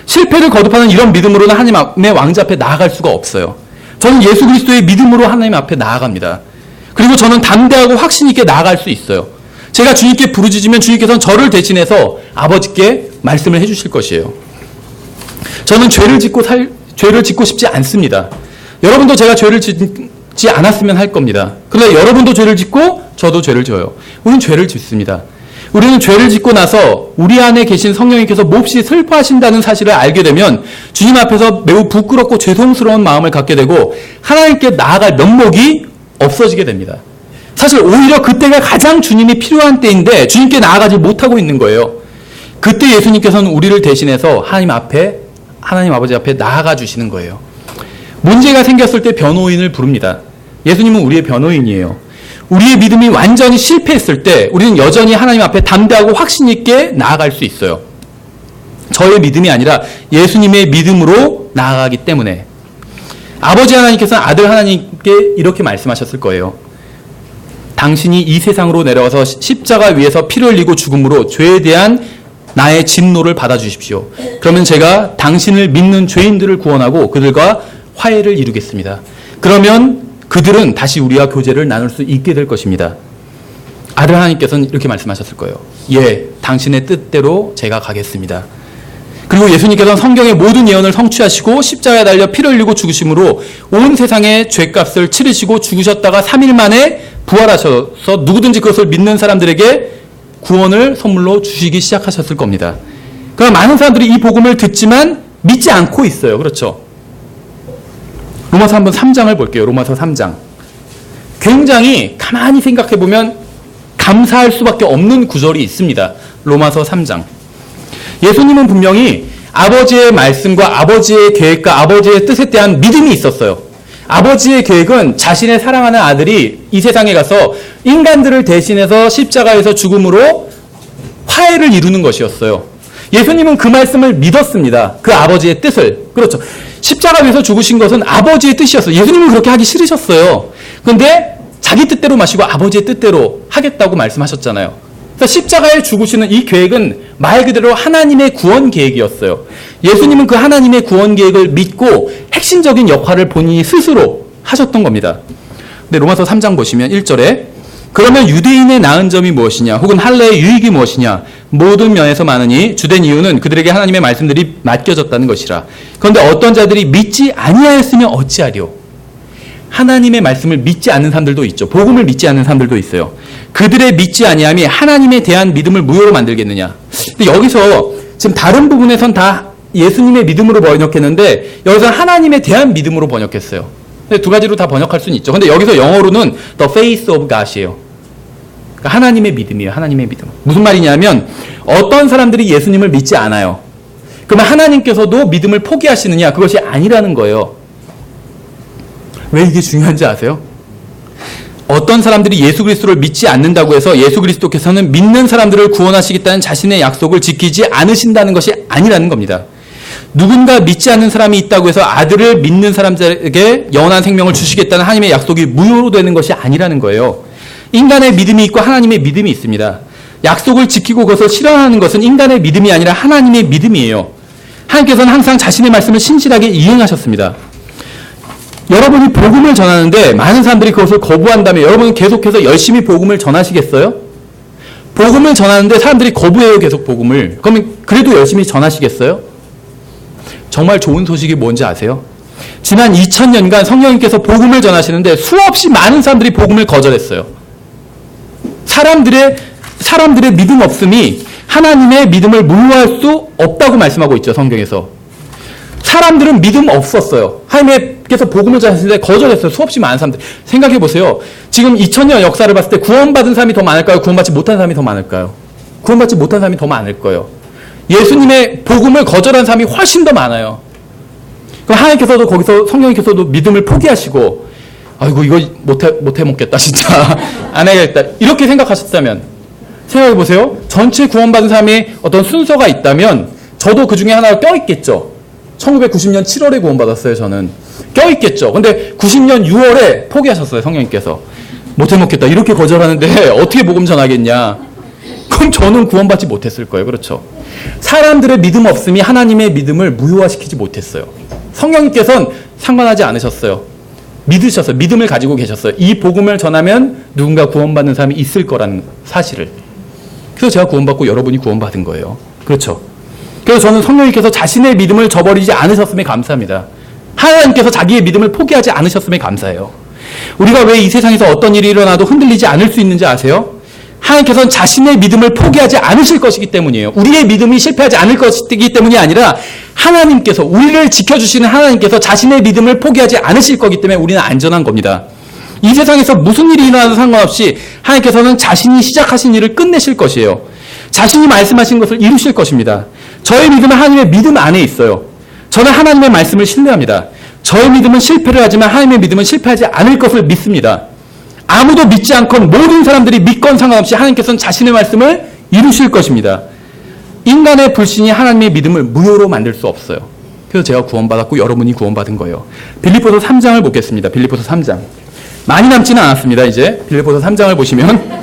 실패를 거듭하는 이런 믿음으로는 하나님의 왕자 앞에 나아갈 수가 없어요. 저는 예수 그리스도의 믿음으로 하나님 앞에 나아갑니다. 그리고 저는 담대하고 확신 있게 나아갈 수 있어요. 제가 주님께 부르짖으면 주님께서는 저를 대신해서 아버지께 말씀을 해주실 것이에요. 저는 죄를 짓고 싶지 않습니다. 여러분도 제가 죄를 짓지 않았으면 할 겁니다. 그런데 여러분도 죄를 짓고 저도 죄를 져요. 우리는 죄를 짓습니다. 우리는 죄를 짓고 나서 우리 안에 계신 성령님께서 몹시 슬퍼하신다는 사실을 알게 되면 주님 앞에서 매우 부끄럽고 죄송스러운 마음을 갖게 되고 하나님께 나아갈 면목이 없어지게 됩니다. 사실 오히려 그때가 가장 주님이 필요한 때인데 주님께 나아가지 못하고 있는 거예요. 그때 예수님께서는 우리를 대신해서 하나님 아버지 앞에 나아가 주시는 거예요. 문제가 생겼을 때 변호인을 부릅니다. 예수님은 우리의 변호인이에요. 우리의 믿음이 완전히 실패했을 때 우리는 여전히 하나님 앞에 담대하고 확신 있게 나아갈 수 있어요. 저의 믿음이 아니라 예수님의 믿음으로 나아가기 때문에. 아버지 하나님께서는 아들 하나님께 이렇게 말씀하셨을 거예요. 당신이 이 세상으로 내려와서 십자가 위에서 피를 흘리고 죽음으로 죄에 대한 나의 진노를 받아주십시오. 그러면 제가 당신을 믿는 죄인들을 구원하고 그들과 화해를 이루겠습니다. 그러면 그들은 다시 우리와 교제를 나눌 수 있게 될 것입니다. 아들 하나님께서는 이렇게 말씀하셨을 거예요. 예, 당신의 뜻대로 제가 가겠습니다. 그리고 예수님께서는 성경의 모든 예언을 성취하시고 십자가에 달려 피를 흘리고 죽으심으로 온 세상의 죄값을 치르시고 죽으셨다가 3일 만에 부활하셔서 누구든지 그것을 믿는 사람들에게 구원을 선물로 주시기 시작하셨을 겁니다. 그러나 많은 사람들이 이 복음을 듣지만 믿지 않고 있어요. 그렇죠? 로마서 한번 3장을 볼게요. 로마서 3장. 굉장히 가만히 생각해보면 감사할 수밖에 없는 구절이 있습니다. 로마서 3장. 예수님은 분명히 아버지의 말씀과 아버지의 계획과 아버지의 뜻에 대한 믿음이 있었어요. 아버지의 계획은 자신의 사랑하는 아들이 이 세상에 가서 인간들을 대신해서 십자가에서 죽음으로 화해를 이루는 것이었어요. 예수님은 그 말씀을 믿었습니다. 그 아버지의 뜻을. 그렇죠. 십자가 위에서 죽으신 것은 아버지의 뜻이었어요. 예수님은 그렇게 하기 싫으셨어요. 그런데 자기 뜻대로 마시고 아버지의 뜻대로 하겠다고 말씀하셨잖아요. 그래서 십자가에 죽으시는 이 계획은 말 그대로 하나님의 구원 계획이었어요. 예수님은 그 하나님의 구원 계획을 믿고 핵심적인 역할을 본인이 스스로 하셨던 겁니다. 근데 로마서 3장 보시면 1절에 그러면 유대인의 나은 점이 무엇이냐 혹은 할례의 유익이 무엇이냐 모든 면에서 많으니 주된 이유는 그들에게 하나님의 말씀들이 맡겨졌다는 것이라. 그런데 어떤 자들이 믿지 아니하였으면 어찌하리요. 하나님의 말씀을 믿지 않는 사람들도 있죠. 복음을 믿지 않는 사람들도 있어요. 그들의 믿지 아니함이 하나님에 대한 믿음을 무효로 만들겠느냐. 근데 여기서 지금 다른 부분에선 다 예수님의 믿음으로 번역했는데 여기서 하나님에 대한 믿음으로 번역했어요. 근데 두 가지로 다 번역할 수는 있죠. 근데 여기서 영어로는 the faith of God이에요. 그러니까 하나님의 믿음이에요. 하나님의 믿음. 무슨 말이냐면 어떤 사람들이 예수님을 믿지 않아요. 그러면 하나님께서도 믿음을 포기하시느냐? 그것이 아니라는 거예요. 왜 이게 중요한지 아세요? 어떤 사람들이 예수 그리스도를 믿지 않는다고 해서 예수 그리스도께서는 믿는 사람들을 구원하시겠다는 자신의 약속을 지키지 않으신다는 것이 아니라는 겁니다. 누군가 믿지 않는 사람이 있다고 해서 아들을 믿는 사람들에게 영원한 생명을 주시겠다는 하나님의 약속이 무효로 되는 것이 아니라는 거예요. 인간의 믿음이 있고 하나님의 믿음이 있습니다. 약속을 지키고 그것을 실현하는 것은 인간의 믿음이 아니라 하나님의 믿음이에요. 하나님께서는 항상 자신의 말씀을 신실하게 이행하셨습니다. 여러분이 복음을 전하는데 많은 사람들이 그것을 거부한다면 여러분은 계속해서 열심히 복음을 전하시겠어요? 복음을 전하는데 사람들이 거부해요, 계속 복음을. 그러면 그래도 열심히 전하시겠어요? 정말 좋은 소식이 뭔지 아세요? 지난 2000년간 성령님께서 복음을 전하시는데 수없이 많은 사람들이 복음을 거절했어요. 사람들의 믿음 없음이 하나님의 믿음을 무효할 수 없다고 말씀하고 있죠, 성경에서. 사람들은 믿음 없었어요. 하나님께서 복음을 전하시는데 거절했어요. 수없이 많은 사람들. 생각해 보세요. 지금 2000년 역사를 봤을 때 구원받은 사람이 더 많을까요? 구원받지 못한 사람이 더 많을까요? 구원받지 못한 사람이 더 많을 거예요. 예수님의 복음을 거절한 사람이 훨씬 더 많아요. 그럼 하나님께서도 거기서 성령님께서도 믿음을 포기하시고 아이고 이거 못해 먹겠다 진짜 안 해야겠다 이렇게 생각하셨다면 생각해 보세요. 전체 구원받은 사람의 어떤 순서가 있다면 저도 그 중에 하나가 껴있겠죠. 1990년 7월에 구원받았어요. 저는 껴있겠죠. 근데 90년 6월에 포기하셨어요. 성령님께서 못해 먹겠다 이렇게 거절하는데 어떻게 복음 전하겠냐. 그럼 저는 구원받지 못했을 거예요. 그렇죠. 사람들의 믿음 없음이 하나님의 믿음을 무효화시키지 못했어요. 성령님께서는 상관하지 않으셨어요. 믿으셨어요. 믿음을 가지고 계셨어요. 이 복음을 전하면 누군가 구원받는 사람이 있을 거라는 사실을. 그래서 제가 구원받고 여러분이 구원받은 거예요. 그렇죠. 그래서 저는 성령님께서 자신의 믿음을 저버리지 않으셨음에 감사합니다. 하나님께서 자기의 믿음을 포기하지 않으셨음에 감사해요. 우리가 왜 이 세상에서 어떤 일이 일어나도 흔들리지 않을 수 있는지 아세요? 하나님께서는 자신의 믿음을 포기하지 않으실 것이기 때문이에요. 우리의 믿음이 실패하지 않을 것이기 때문이 아니라 하나님께서 우리를 지켜주시는 하나님께서 자신의 믿음을 포기하지 않으실 거기 때문에 우리는 안전한 겁니다. 이 세상에서 무슨 일이 일어나도 상관없이 하나님께서는 자신이 시작하신 일을 끝내실 것이에요. 자신이 말씀하신 것을 이루실 것입니다. 저의 믿음은 하나님의 믿음 안에 있어요. 저는 하나님의 말씀을 신뢰합니다. 저의 믿음은 실패를 하지만 하나님의 믿음은 실패하지 않을 것을 믿습니다. 아무도 믿지 않건 모든 사람들이 믿건 상관없이 하나님께서는 자신의 말씀을 이루실 것입니다. 인간의 불신이 하나님의 믿음을 무효로 만들 수 없어요. 그래서 제가 구원받았고 여러분이 구원받은 거예요. 빌립보서 3장을 보겠습니다. 빌립보서 3장. 많이 남지는 않았습니다. 이제 빌립보서 3장을 보시면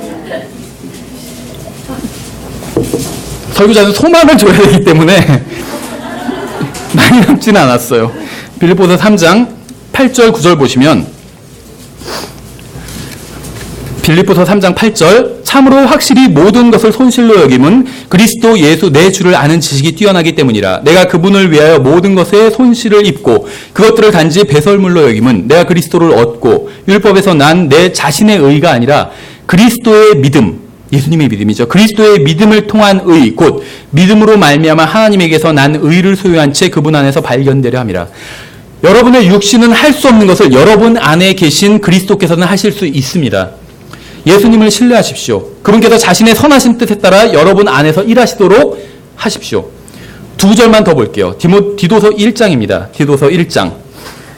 설교자는 소망을 줘야 되기 때문에 많이 남지는 않았어요. 빌립보서 3장 8절 9절 보시면 빌립보서 3장 8절 참으로 확실히 모든 것을 손실로 여김은 그리스도 예수 내 주를 아는 지식이 뛰어나기 때문이라. 내가 그분을 위하여 모든 것에 손실을 입고 그것들을 단지 배설물로 여김은 내가 그리스도를 얻고 율법에서 난 내 자신의 의가 아니라 그리스도의 믿음, 예수님의 믿음이죠. 그리스도의 믿음을 통한 의, 곧 믿음으로 말미암아 하나님에게서 난 의를 소유한 채 그분 안에서 발견되려 함이라. 여러분의 육신은 할 수 없는 것을 여러분 안에 계신 그리스도께서는 하실 수 있습니다. 예수님을 신뢰하십시오. 그분께서 자신의 선하신 뜻에 따라 여러분 안에서 일하시도록 하십시오. 두 절만 더 볼게요. 디도서 1장입니다. 디도서 1장.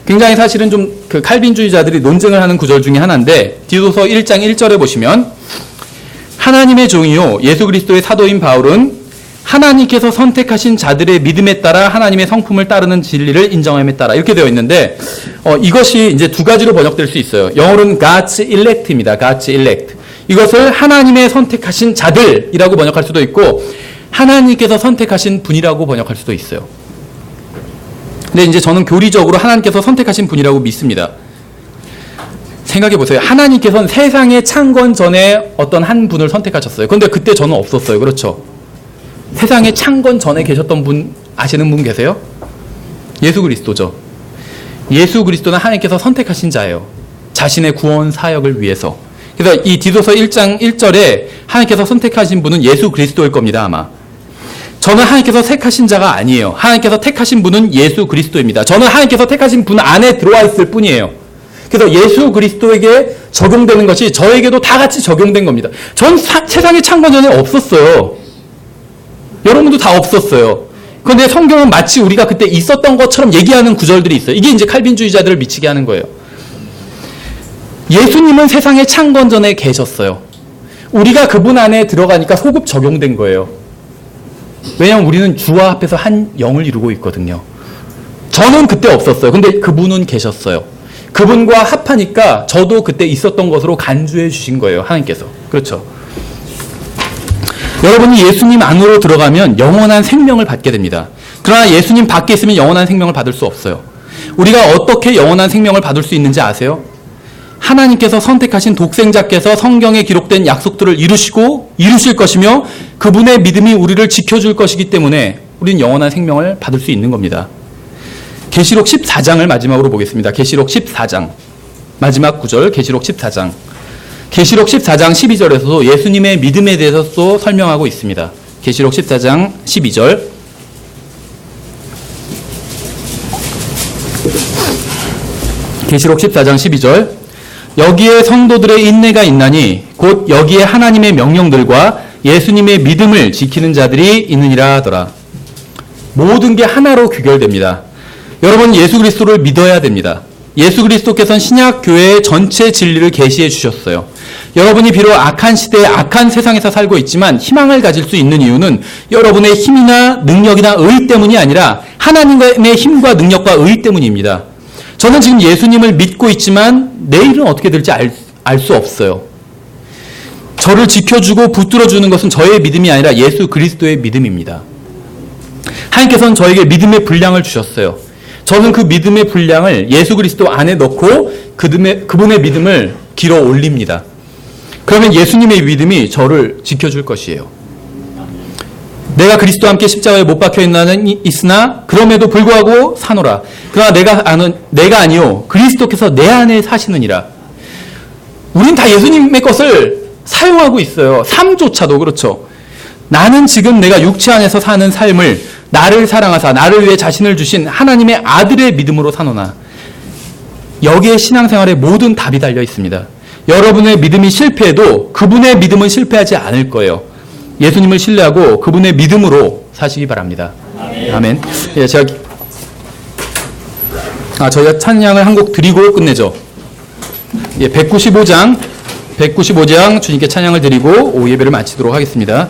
굉장히 사실은 좀 그 칼빈주의자들이 논쟁을 하는 구절 중에 하나인데 디도서 1장 1절에 보시면 하나님의 종이요 예수 그리스도의 사도인 바울은 하나님께서 선택하신 자들의 믿음에 따라 하나님의 성품을 따르는 진리를 인정함에 따라 이렇게 되어 있는데 이것이 이제 두 가지로 번역될 수 있어요. 영어로는 God's elect입니다. God's elect. 이것을 하나님의 선택하신 자들이라고 번역할 수도 있고 하나님께서 선택하신 분이라고 번역할 수도 있어요. 근데 이제 저는 교리적으로 하나님께서 선택하신 분이라고 믿습니다. 생각해 보세요. 하나님께서는 세상의 창건 전에 어떤 한 분을 선택하셨어요. 그런데 그때 저는 없었어요. 그렇죠? 세상의 창건 전에 계셨던 분 아시는 분 계세요? 예수 그리스도죠. 예수 그리스도는 하나님께서 선택하신 자예요. 자신의 구원 사역을 위해서. 그래서 이 디도서 1장 1절에 하나님께서 선택하신 분은 예수 그리스도일 겁니다. 아마. 저는 하나님께서 택하신 자가 아니에요. 하나님께서 택하신 분은 예수 그리스도입니다. 저는 하나님께서 택하신 분 안에 들어와 있을 뿐이에요. 그래서 예수 그리스도에게 적용되는 것이 저에게도 다 같이 적용된 겁니다. 전 세상의 창건 전에 없었어요. 여러분도 다 없었어요. 그런데 성경은 마치 우리가 그때 있었던 것처럼 얘기하는 구절들이 있어요. 이게 이제 칼빈주의자들을 미치게 하는 거예요. 예수님은 세상의 창건전에 계셨어요. 우리가 그분 안에 들어가니까 소급 적용된 거예요. 왜냐하면 우리는 주와 합해서 한 영을 이루고 있거든요. 저는 그때 없었어요. 근데 그분은 계셨어요. 그분과 합하니까 저도 그때 있었던 것으로 간주해 주신 거예요. 하나님께서. 그렇죠. 여러분이 예수님 안으로 들어가면 영원한 생명을 받게 됩니다. 그러나 예수님 밖에 있으면 영원한 생명을 받을 수 없어요. 우리가 어떻게 영원한 생명을 받을 수 있는지 아세요? 하나님께서 선택하신 독생자께서 성경에 기록된 약속들을 이루시고 이루실 것이며 그분의 믿음이 우리를 지켜줄 것이기 때문에 우리는 영원한 생명을 받을 수 있는 겁니다. 계시록 14장을 마지막으로 보겠습니다. 계시록 14장 마지막 구절 계시록 14장 계시록 14장 12절에서도 예수님의 믿음에 대해서도 설명하고 있습니다. 계시록 14장 12절 계시록 14장 12절 여기에 성도들의 인내가 있나니 곧 여기에 하나님의 명령들과 예수님의 믿음을 지키는 자들이 있느니라 하더라. 모든 게 하나로 귀결됩니다. 여러분 예수 그리스도를 믿어야 됩니다. 예수 그리스도께서는 신약 교회의 전체 진리를 계시해 주셨어요. 여러분이 비록 악한 시대에 악한 세상에서 살고 있지만 희망을 가질 수 있는 이유는 여러분의 힘이나 능력이나 의 때문이 아니라 하나님의 힘과 능력과 의 때문입니다. 저는 지금 예수님을 믿고 있지만 내일은 어떻게 될지 알 수 없어요. 저를 지켜주고 붙들어주는 것은 저의 믿음이 아니라 예수 그리스도의 믿음입니다. 하나님께서는 저에게 믿음의 분량을 주셨어요. 저는 그 믿음의 분량을 예수 그리스도 안에 넣고 그분의 믿음을 길어 올립니다. 그러면 예수님의 믿음이 저를 지켜줄 것이에요. 내가 그리스도와 함께 십자가에 못 박혀 있으나 그럼에도 불구하고 사노라. 그러나 내가 아니요 그리스도께서 내 안에 사시느니라. 우린 다 예수님의 것을 사용하고 있어요. 삶조차도 그렇죠. 나는 지금 내가 육체 안에서 사는 삶을 나를 사랑하사 나를 위해 자신을 주신 하나님의 아들의 믿음으로 사노나. 여기에 신앙생활의 모든 답이 달려 있습니다. 여러분의 믿음이 실패해도 그분의 믿음은 실패하지 않을 거예요. 예수님을 신뢰하고 그분의 믿음으로 사시기 바랍니다. 아멘. 예, 저희가 찬양을 한 곡 드리고 끝내죠. 예, 195장 주님께 찬양을 드리고 오후 예배를 마치도록 하겠습니다.